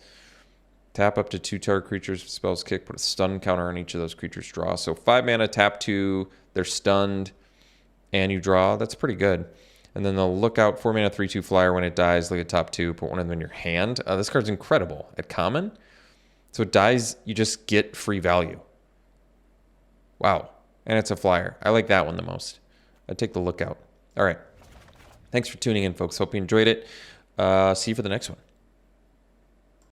Tap up to 2 target creatures. Spells kick. Put a stun counter on each of those creatures' draw. So 5 mana, tap 2. They're stunned, and you draw. That's pretty good. And then they'll look out 4 mana, 3/2 flyer. When it dies, look at top 2. Put one of them in your hand. This card's incredible at common. So it dies, you just get free value. Wow. And it's a flyer. I like that one the most. I'd take the lookout. All right. Thanks for tuning in, folks. Hope you enjoyed it. See you for the next one.